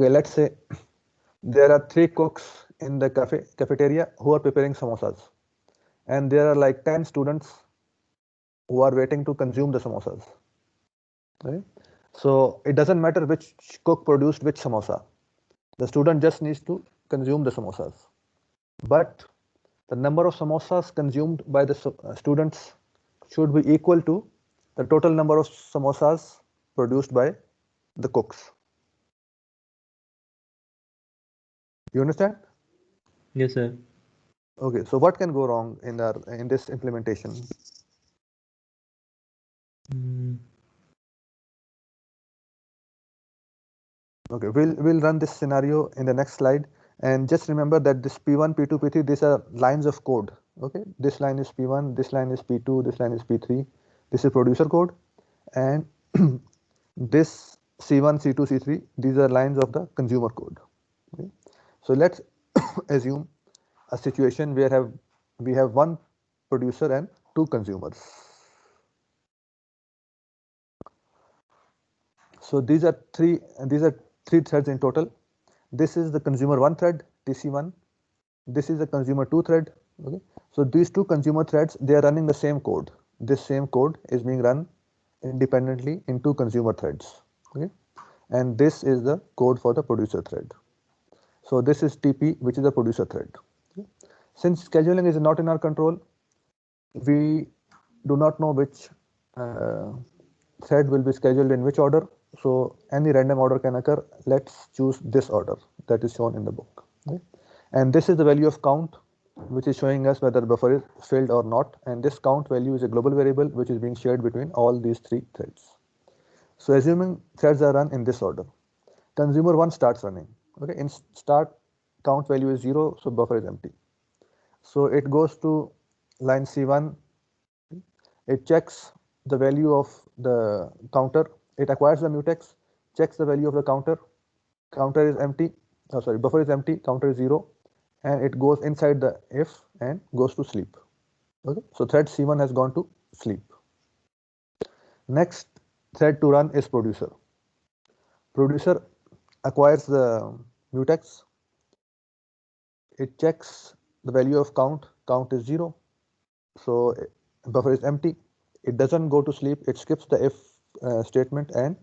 let's say there are 3 cooks in the cafeteria who are preparing samosas, and there are like 10 students who are waiting to consume the samosas. Right? So it doesn't matter which cook produced which samosa. The student just needs to consume the samosas. But the number of samosas consumed by the students should be equal to the total number of samosas produced by the cooks. You understand? yes, sir. Okay, so what can go wrong in this implementation? Okay, we'll run this scenario in the next slide, and just remember that this P1, P2, P3, these are lines of code. Okay, this line is P1, this line is P2, this line is P3. This is producer code, and this C1, C2, C3, these are lines of the consumer code. Okay? So let's assume a situation where we have one producer and 2 consumers. So these are three threads in total. This is the consumer 1 thread, TC1. This is the consumer 2 thread. Okay. So these 2 consumer threads, they are running the same code. This same code is being run independently in 2 consumer threads. Okay. And this is the code for the producer thread. So this is TP, which is the producer thread. Okay. Since scheduling is not in our control, we do not know which thread will be scheduled in which order. So any random order can occur. Let's choose this order that is shown in the book. Okay. And this is the value of count, which is showing us whether the buffer is filled or not. And this count value is a global variable which is being shared between all these 3 threads. So assuming threads are run in this order, consumer 1 starts running. Okay, in start count value is 0, so buffer is empty. So it goes to line C1, it checks the value of the counter, it acquires the mutex, checks the value of the counter is empty, buffer is empty, counter is 0, and it goes inside the if and goes to sleep. Okay, so thread C1 has gone to sleep. Next thread to run is producer. Producer acquires the mutex, it checks the value of count is 0, so buffer is empty, it doesn't go to sleep, it skips the if statement and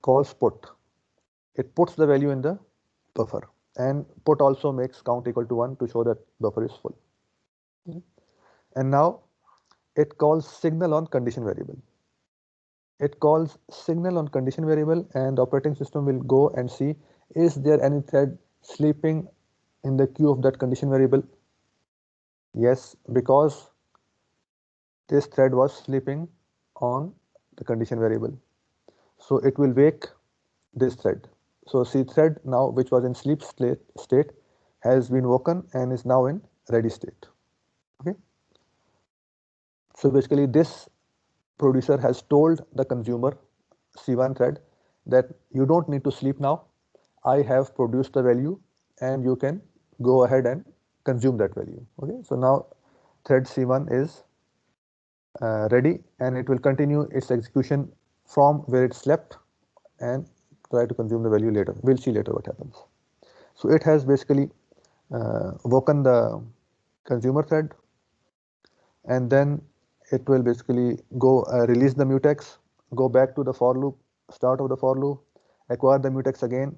calls put. It puts the value in the buffer, and put also makes count equal to 1 to show that buffer is full. And now it calls signal on condition variable. It calls signal on condition variable, and the operating system will go and see, is there any thread sleeping in the queue of that condition variable? Yes, because this thread was sleeping on the condition variable. So it will wake this thread. So see, thread now which was in sleep state has been woken and is now in ready state. Okay. So basically this producer has told the consumer C1 thread that you don't need to sleep now. I have produced the value and you can go ahead and consume that value. Okay. So now thread C1 is ready, and it will continue its execution from where it slept and try to consume the value later. We'll see later what happens. So it has basically woken the consumer thread, and then it will basically go release the mutex, go back to the for loop, start of the for loop, acquire the mutex again,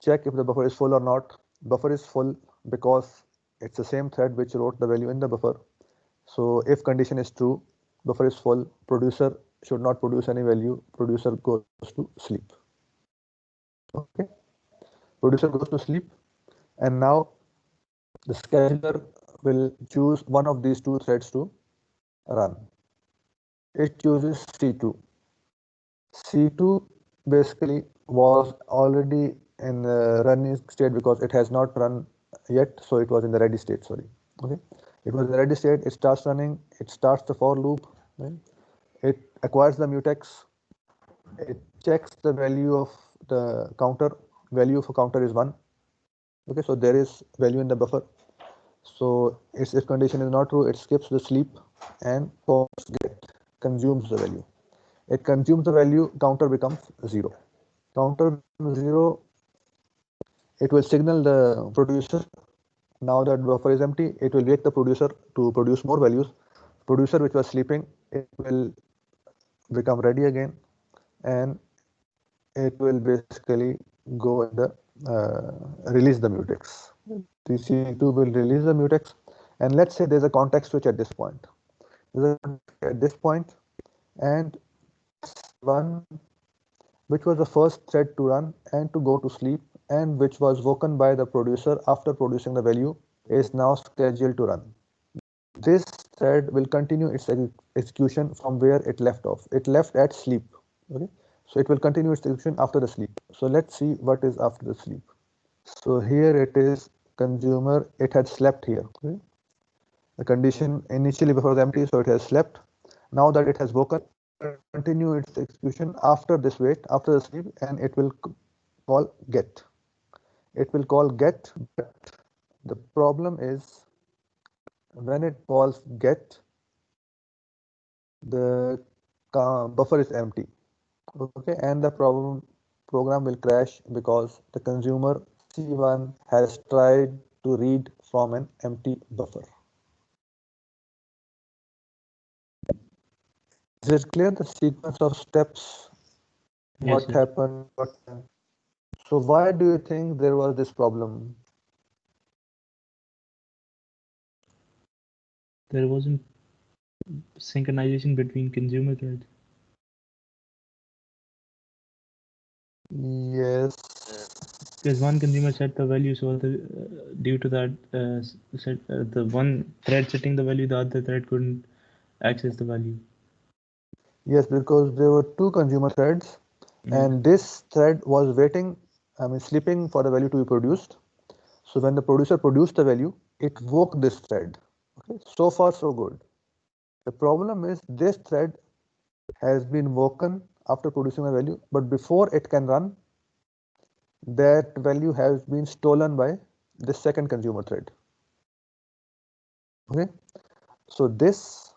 check if the buffer is full or not. Buffer is full because it's the same thread which wrote the value in the buffer. So if condition is true, buffer is full, producer should not produce any value, producer goes to sleep. Okay, producer goes to sleep, and now the scheduler will choose one of these two threads to run. It chooses C2. C2 basically was already in the running state because it has not run yet, so it was in the ready state, sorry. Okay, it was in the ready state, it starts running, it starts the for loop, right? It acquires the mutex, it checks the value of the counter, value for counter is 1. Okay, so there is value in the buffer. So if condition is not true, it skips the sleep and post get consumes the value. It consumes the value, counter becomes 0. Counter 0, it will signal the producer. Now that buffer is empty, it will wake the producer to produce more values. Producer which was sleeping, it will become ready again, and it will basically go in the release the mutex. TC2 will release the mutex, and let's say there's a context switch at this point. And one which was the first thread to run and to go to sleep, and which was woken by the producer after producing the value, is now scheduled to run. This thread will continue its execution from where it left off. It left at sleep. Okay, so it will continue its execution after the sleep. So let's see what is after the sleep. So here it is consumer, it had slept here. Okay? The condition initially before was empty, so it has slept. Now that it has woken, continue its execution after this wait, after the sleep, and it will call get. It will call get, but the problem is when it calls get, the buffer is empty. Okay, and the program will crash because the consumer C1 has tried to read from an empty buffer. Is it clear, the sequence of steps? Yes, What sir. happened? So why do you think there was this problem? There wasn't synchronization between consumer threads. Yes. Because one consumer set the value, so due to that, the one thread setting the value, the other thread couldn't access the value. Yes, because there were two consumer threads, and this thread was waiting sleeping for the value to be produced. So when the producer produced the value, it woke this thread. Okay, so far so good. The problem is this thread has been woken after producing a value, but before it can run, that value has been stolen by the second consumer thread. Okay, so this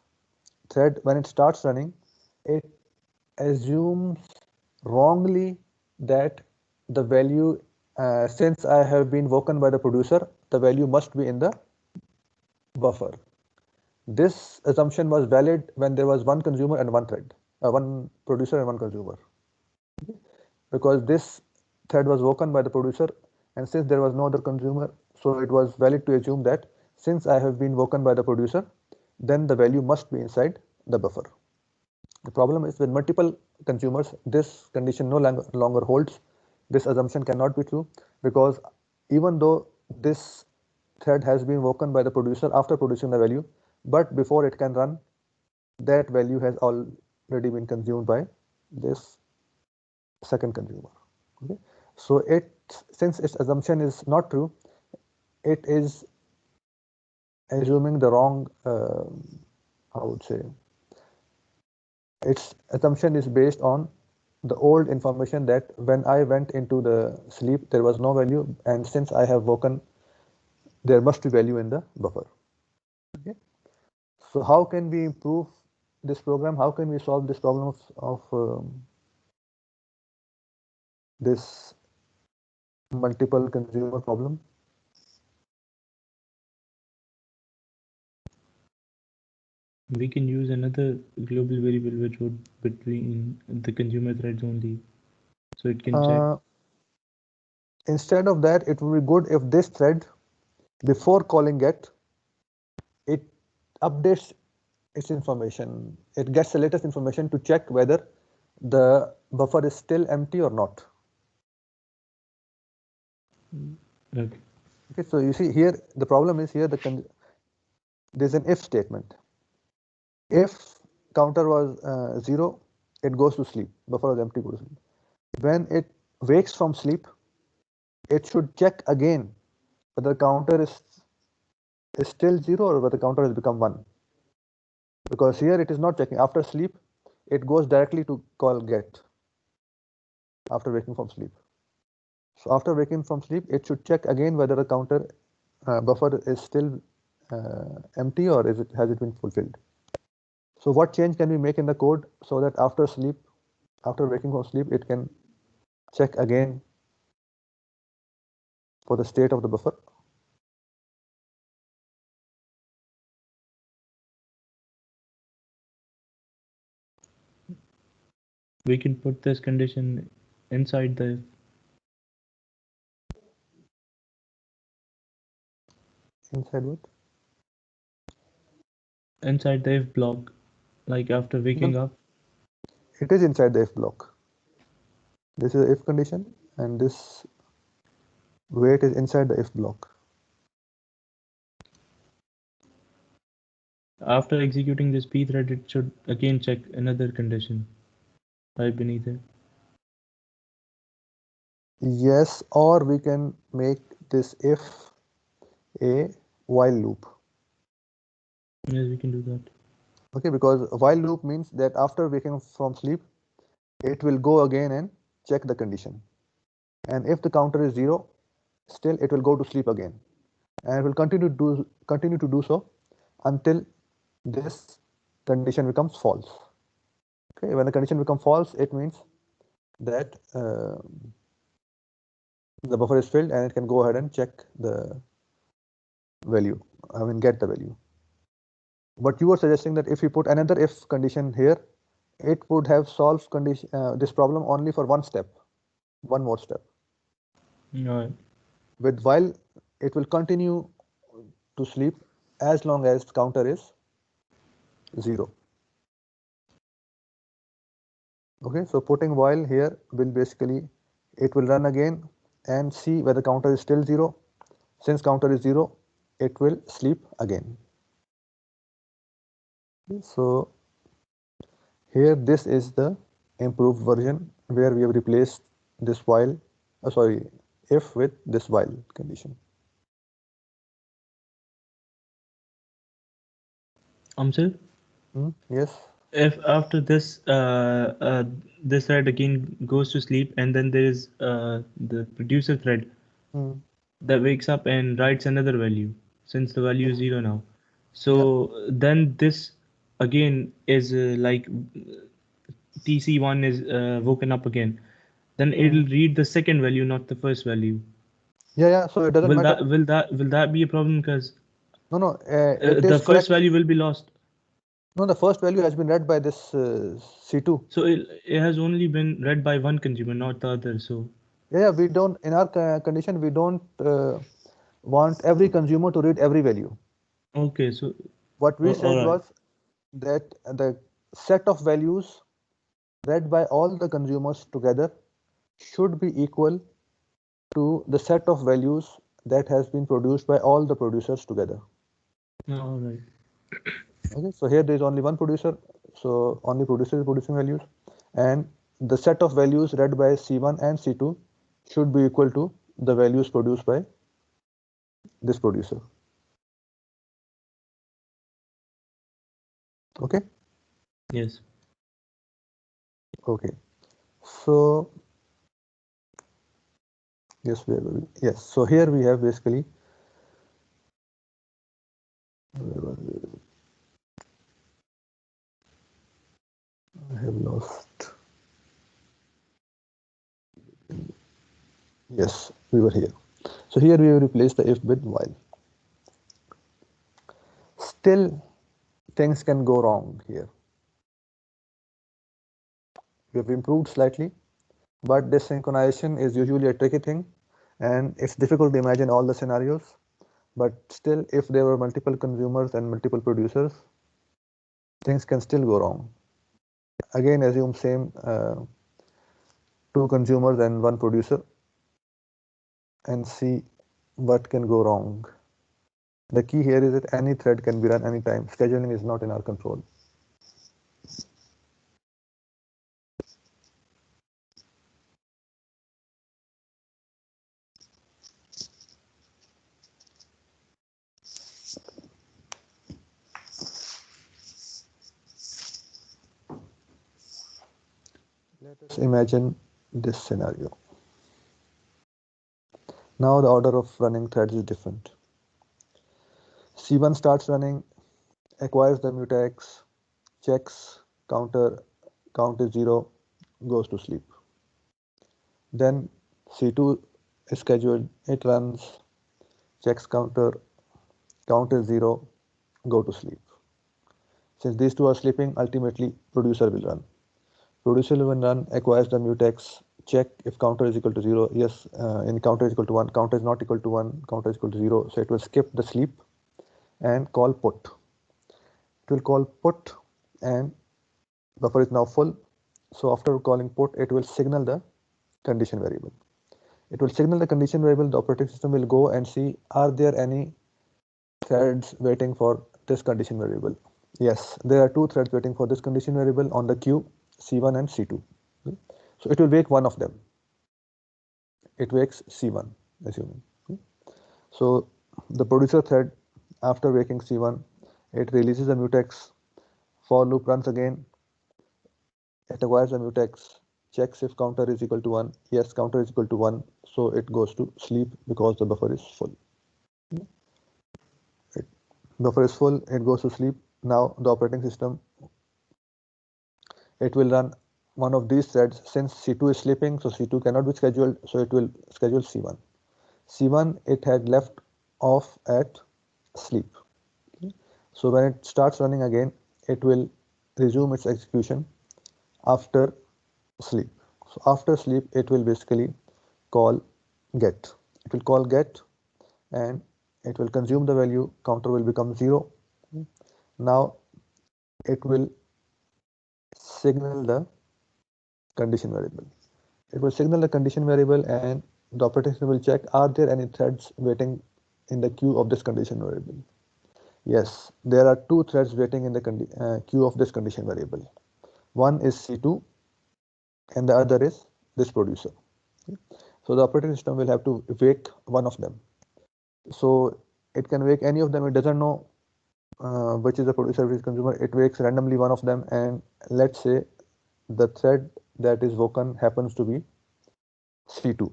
thread, when it starts running, it assumes wrongly that the value, since I have been woken by the producer, the value must be in the buffer. This assumption was valid when there was one consumer and one thread, one producer and one consumer. Okay? Because this thread was woken by the producer, and since there was no other consumer, so it was valid to assume that since I have been woken by the producer, then the value must be inside the buffer. The problem is with multiple consumers, this condition no longer holds. This assumption cannot be true, because even though this thread has been woken by the producer after producing the value, but before it can run, that value has already been consumed by this second consumer. Okay? So since its assumption is not true, it is assuming the wrong, I would say, its assumption is based on the old information that when I went into the sleep, there was no value, and since I have woken, there must be value in the buffer. Okay. So how can we improve this program? How can we solve this problem of this multiple consumer problem? We can use another global variable which would between the consumer threads only, so it can check. Instead of that, it would be good if this thread, before calling get, it updates its information. It gets the latest information to check whether the buffer is still empty or not. Okay. Okay, so you see here, the problem is here, there's an if statement. If counter was 0, it goes to sleep. Buffer was empty, goes to sleep. When it wakes from sleep, it should check again whether the counter is still 0 or whether the counter has become 1. Because here it is not checking. After sleep, it goes directly to call get after waking from sleep. So after waking from sleep, it should check again whether the counter buffer is still empty or has it been fulfilled. So what change can we make in the code so that after waking from sleep, it can check again for the state of the buffer? We can put this condition inside the if. Inside what? Inside the if block, like after waking up. It is inside the if block. This is the if condition, and this wait is inside the if block. After executing this pthread, it should again check another condition right beneath it. Yes, or we can make this if a while loop. Yes, we can do that. Okay, because while loop means that after waking from sleep, it will go again and check the condition. And if the counter is 0, still it will go to sleep again. And it will continue to do so until this condition becomes false. Okay, when the condition becomes false, it means that the buffer is filled and it can go ahead and check the value, get the value. But you were suggesting that if we put another if condition here, it would have solved this problem only for one more step. Right. With while, it will continue to sleep as long as counter is 0. Okay, so putting while here will basically, it will run again and see whether counter is still 0. Since counter is 0, it will sleep again. So here this is the improved version where we have replaced this while if with this while condition. Sir? Yes. If after this this thread again goes to sleep, and then there is the producer thread that wakes up and writes another value, since the value is 0 now. So then this again is like TC1 is woken up again. Then it'll read the second value, not the first value. Yeah. So it doesn't matter. Will that be a problem? Because No. the first value will be lost. No, the first value has been read by this C2. So it has only been read by one consumer, not the other. So yeah, we don't, in our condition, we don't want every consumer to read every value. Okay, so what we said was that the set of values read by all the consumers together should be equal to the set of values that has been produced by all the producers together. All right. Okay, so here there is only one producer, so only producer is producing values, and the set of values read by C1 and C2 should be equal to the values produced by this producer. Okay? Yes. Okay. So yes, so here we have basically I have lost. Yes, we were here. So here we replace the if with while. Still, things can go wrong here. We have improved slightly, but this synchronization is usually a tricky thing, and it's difficult to imagine all the scenarios. But still, if there were multiple consumers and multiple producers, things can still go wrong. Again, assume same 2 consumers and 1 producer and see what can go wrong. The key here is that any thread can be run anytime. Scheduling is not in our control. Let us imagine this scenario. Now the order of running threads is different. C1 starts running, acquires the mutex, checks counter, count is 0, goes to sleep. Then C2 is scheduled, it runs, checks counter, count is 0, go to sleep. Since these 2 are sleeping, ultimately producer will run. Producer will run, acquires the mutex, check if counter is equal to 0. Yes, in counter is equal to 1, counter is not equal to 1, counter is equal to 0. So it will skip the sleep and call put. It will call put and buffer is now full. So after calling put, it will signal the condition variable. It will signal the condition variable. The operating system will go and see, are there any threads waiting for this condition variable? Yes, there are 2 threads waiting for this condition variable on the queue, C1 and C2. So it will wake one of them. It wakes C1, assuming. So the producer thread, after waking C1, it releases the mutex, for loop runs again, it acquires the mutex, checks if counter is equal to 1. Yes, counter is equal to 1, so it goes to sleep because the buffer is full. Buffer is full, it goes to sleep. Now the operating system, it will run one of these threads. Since C2 is sleeping, so C2 cannot be scheduled, so it will schedule C1. C1, it had left off at sleep. So when it starts running again, it will resume its execution after sleep. So after sleep, it will basically call get. It will call get and it will consume the value, counter will become 0. Now it will signal the condition variable. It will signal the condition variable and the operating system will check, are there any threads waiting in the queue of this condition variable? Yes, there are 2 threads waiting in the queue of this condition variable. One is C2 and the other is this producer. So the operating system will have to wake one of them. So it can wake any of them. It doesn't know which is the producer, which is consumer. It wakes randomly one of them, and let's say the thread that is woken happens to be C2.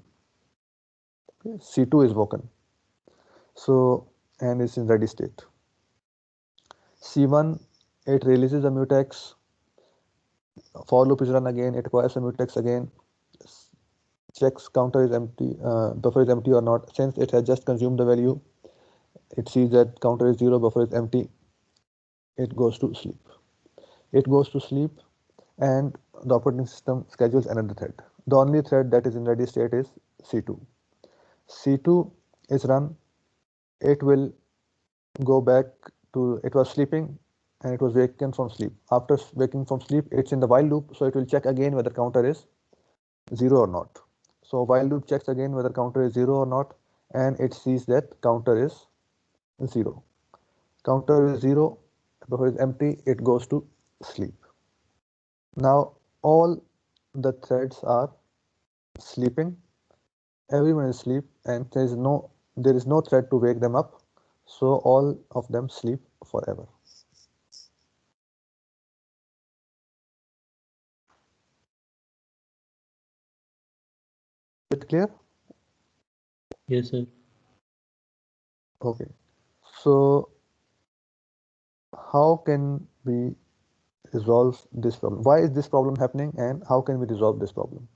Okay, C2 is woken. So, and it's in ready state. C1, it releases the mutex. For loop is run again. It acquires the mutex again. Checks counter is empty, buffer is empty or not. Since it has just consumed the value, it sees that counter is 0, buffer is empty. It goes to sleep. It goes to sleep, and the operating system schedules another thread. The only thread that is in ready state is C2. C2 is run. It will go back to, it was sleeping and it was waken from sleep. After waking from sleep, it's in the while loop, so it will check again whether counter is 0 or not. So while loop checks again whether counter is 0 or not, and it sees that counter is 0. Counter is 0, buffer is empty, it goes to sleep. Now all the threads are sleeping, everyone is asleep, and there is no thread to wake them up, so all of them sleep forever. Is it clear? Yes, sir. Okay, so how can we resolve this problem? Why is this problem happening, and how can we resolve this problem?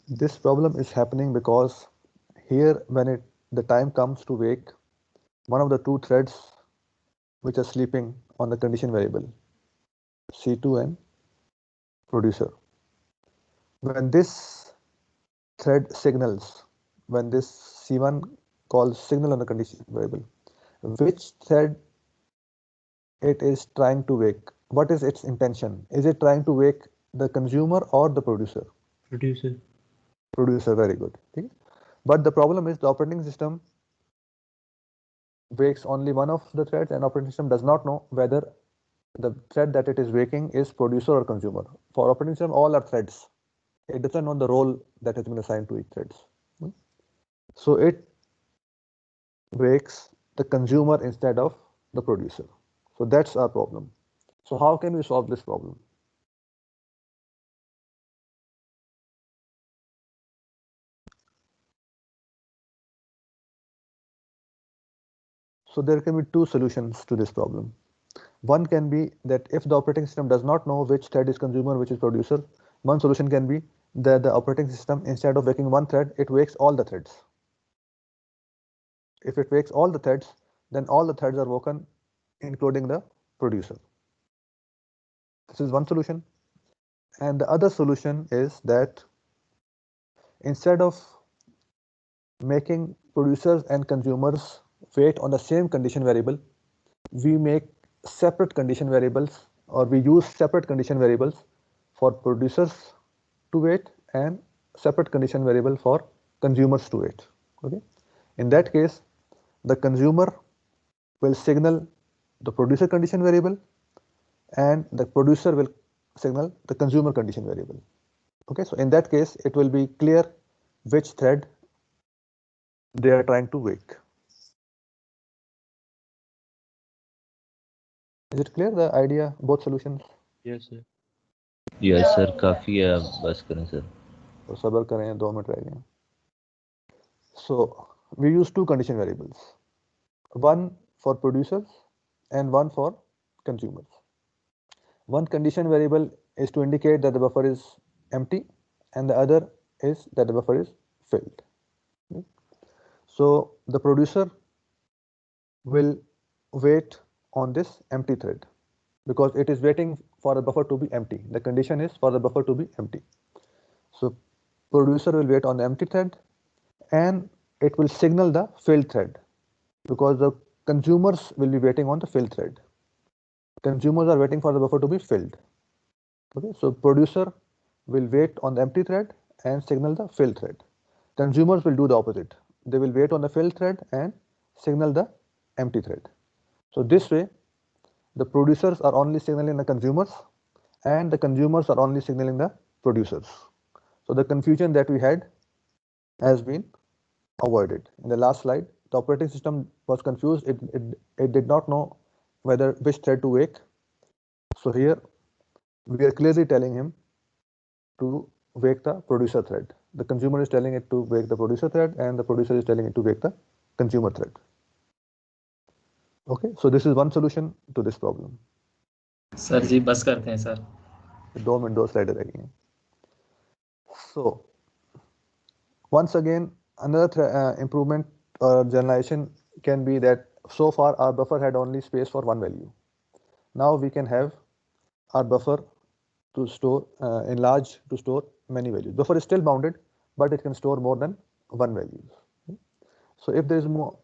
This problem is happening because here, when the time comes to wake one of the two threads which are sleeping on the condition variable, C2 and producer, when this thread signals, when this C1 calls signal on the condition variable, which thread it is trying to wake? What is its intention? Is it trying to wake the consumer or the producer? Producer. Producer, very good. Okay. But the problem is the operating system wakes only one of the threads, and operating system does not know whether the thread that it is waking is producer or consumer. For operating system, all are threads. It doesn't know the role that has been assigned to each thread. So it wakes the consumer instead of the producer. So that's our problem. So how can we solve this problem? So there can be two solutions to this problem. One can be that if the operating system does not know which thread is consumer, which is producer, one solution can be that the operating system, instead of waking one thread, it wakes all the threads. If it wakes all the threads, then all the threads are woken, including the producer. This is one solution. And the other solution is that instead of making producers and consumers wait on the same condition variable, we make separate condition variables, or we use separate condition variables for producers to wait and separate condition variable for consumers to wait. Okay. In that case, the consumer will signal the producer condition variable, and the producer will signal the consumer condition variable. Okay, so in that case, it will be clear which thread they are trying to wake. Is it clear, the idea, both solutions? Yes, sir. Yes, sir. काफी है, बस करें sir. तो सब्र करें, 2 minute रह गए. So we use two condition variables, one for producers and one for consumers. One condition variable is to indicate that the buffer is empty, and the other is that the buffer is filled. Okay. So the producer will wait on this empty thread because it is waiting for the buffer to be empty. The condition is for the buffer to be empty. So producer will wait on the empty thread, and it will signal the filled thread because the consumers will be waiting on the filled thread. Consumers are waiting for the buffer to be filled. Okay, so producer will wait on the empty thread, and signal the fill thread. Consumers will do the opposite. They will wait on the fill thread and signal the empty thread. So this way, the producers are only signaling the consumers and the consumers are only signaling the producers. So the confusion that we had has been avoided. In the last slide, the operating system was confused. It did not know whether which thread to wake. So here we are clearly telling him to wake the producer thread. The consumer is telling it to wake the producer thread and the producer is telling it to wake the consumer thread. Okay, so this is one solution to this problem. Sir ji बस करते हैं sir. 2 minute 2 slide रह गई हैं. So once again, another improvement or generalization can be that so far our buffer had only space for one value. Now we can have our buffer to store enlarge to store many values. Buffer is still bounded, but it can store more than one value. So if there is more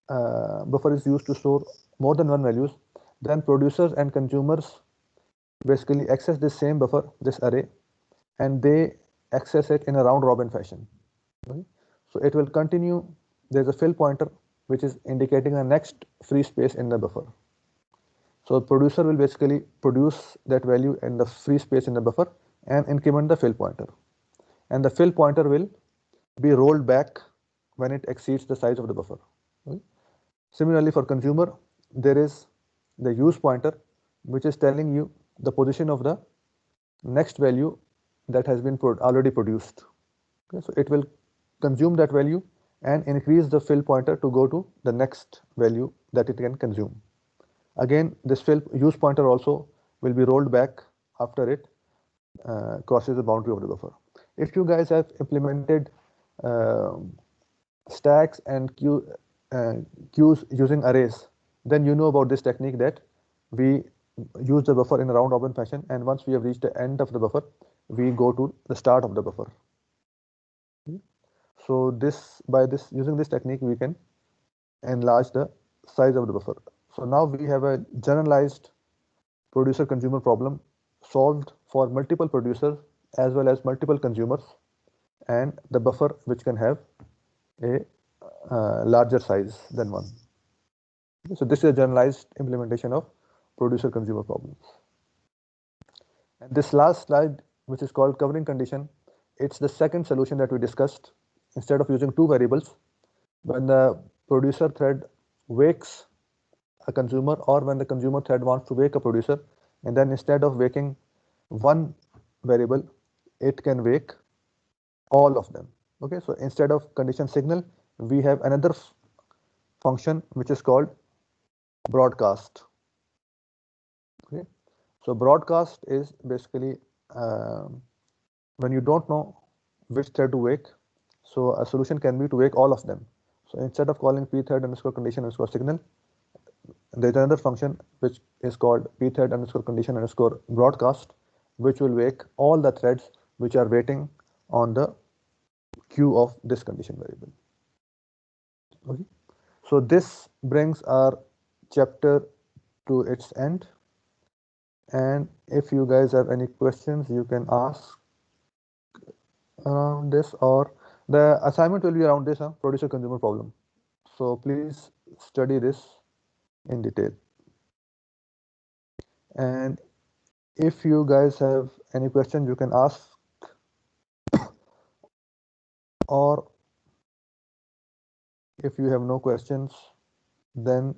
buffer is used to store more than one values, then producers and consumers basically access this same buffer, this array, and they access it in a round robin fashion. Okay? So it will continue. There's a fill pointer which is indicating the next free space in the buffer. So the producer will basically produce that value in the free space in the buffer and increment the fill pointer. And the fill pointer will be rolled back when it exceeds the size of the buffer. Okay? Similarly, for consumer, there is the use pointer, which is telling you the position of the next value that has been already produced. Okay? So it will consume that value and increase the fill pointer to go to the next value that it can consume. Again, this fill use pointer also will be rolled back after it crosses the boundary of the buffer. If you guys have implemented stacks and queues using arrays, then you know about this technique that we use the buffer in a round robin fashion, and once we have reached the end of the buffer, we go to the start of the buffer. So using this technique, we can enlarge the size of the buffer. So now we have a generalized producer consumer problem solved for multiple producers as well as multiple consumers, and the buffer which can have a larger size than one. So this is a generalized implementation of producer consumer problems. And this last slide, which is called covering condition, it's the second solution that we discussed. Instead of using two variables, when the producer thread wakes a consumer or when the consumer thread wants to wake a producer, and then instead of waking one variable, it can wake all of them. Okay, so instead of condition signal, we have another function which is called broadcast. Okay, so broadcast is basically when you don't know which thread to wake, so a solution can be to wake all of them. So instead of calling pthread underscore condition underscore signal, there's another function which is called pthread underscore condition underscore broadcast, which will wake all the threads which are waiting on the queue of this condition variable. Okay, so this brings our chapter to its end, and if you guys have any questions, you can ask around this, or the assignment will be around this producer consumer problem. So please study this in detail. And if you guys have any questions, you can ask, or if you have no questions, then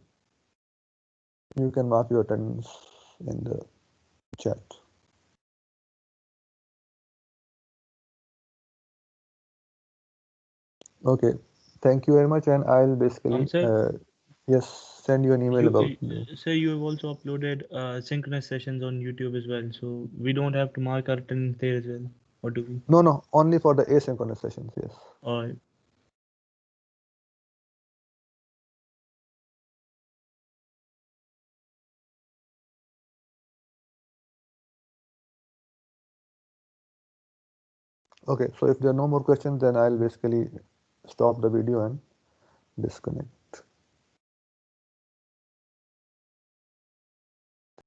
you can mark your attendance in the chat. Okay, thank you very much, and I'll basically yes, send you an email about. Sir, you have also uploaded synchronous sessions on YouTube as well, so we don't have to mark our attendance there as well, or do we? No, only for the asynchronous sessions. Yes. All right. Okay, so if there are no more questions, then I'll basically stop the video and disconnect.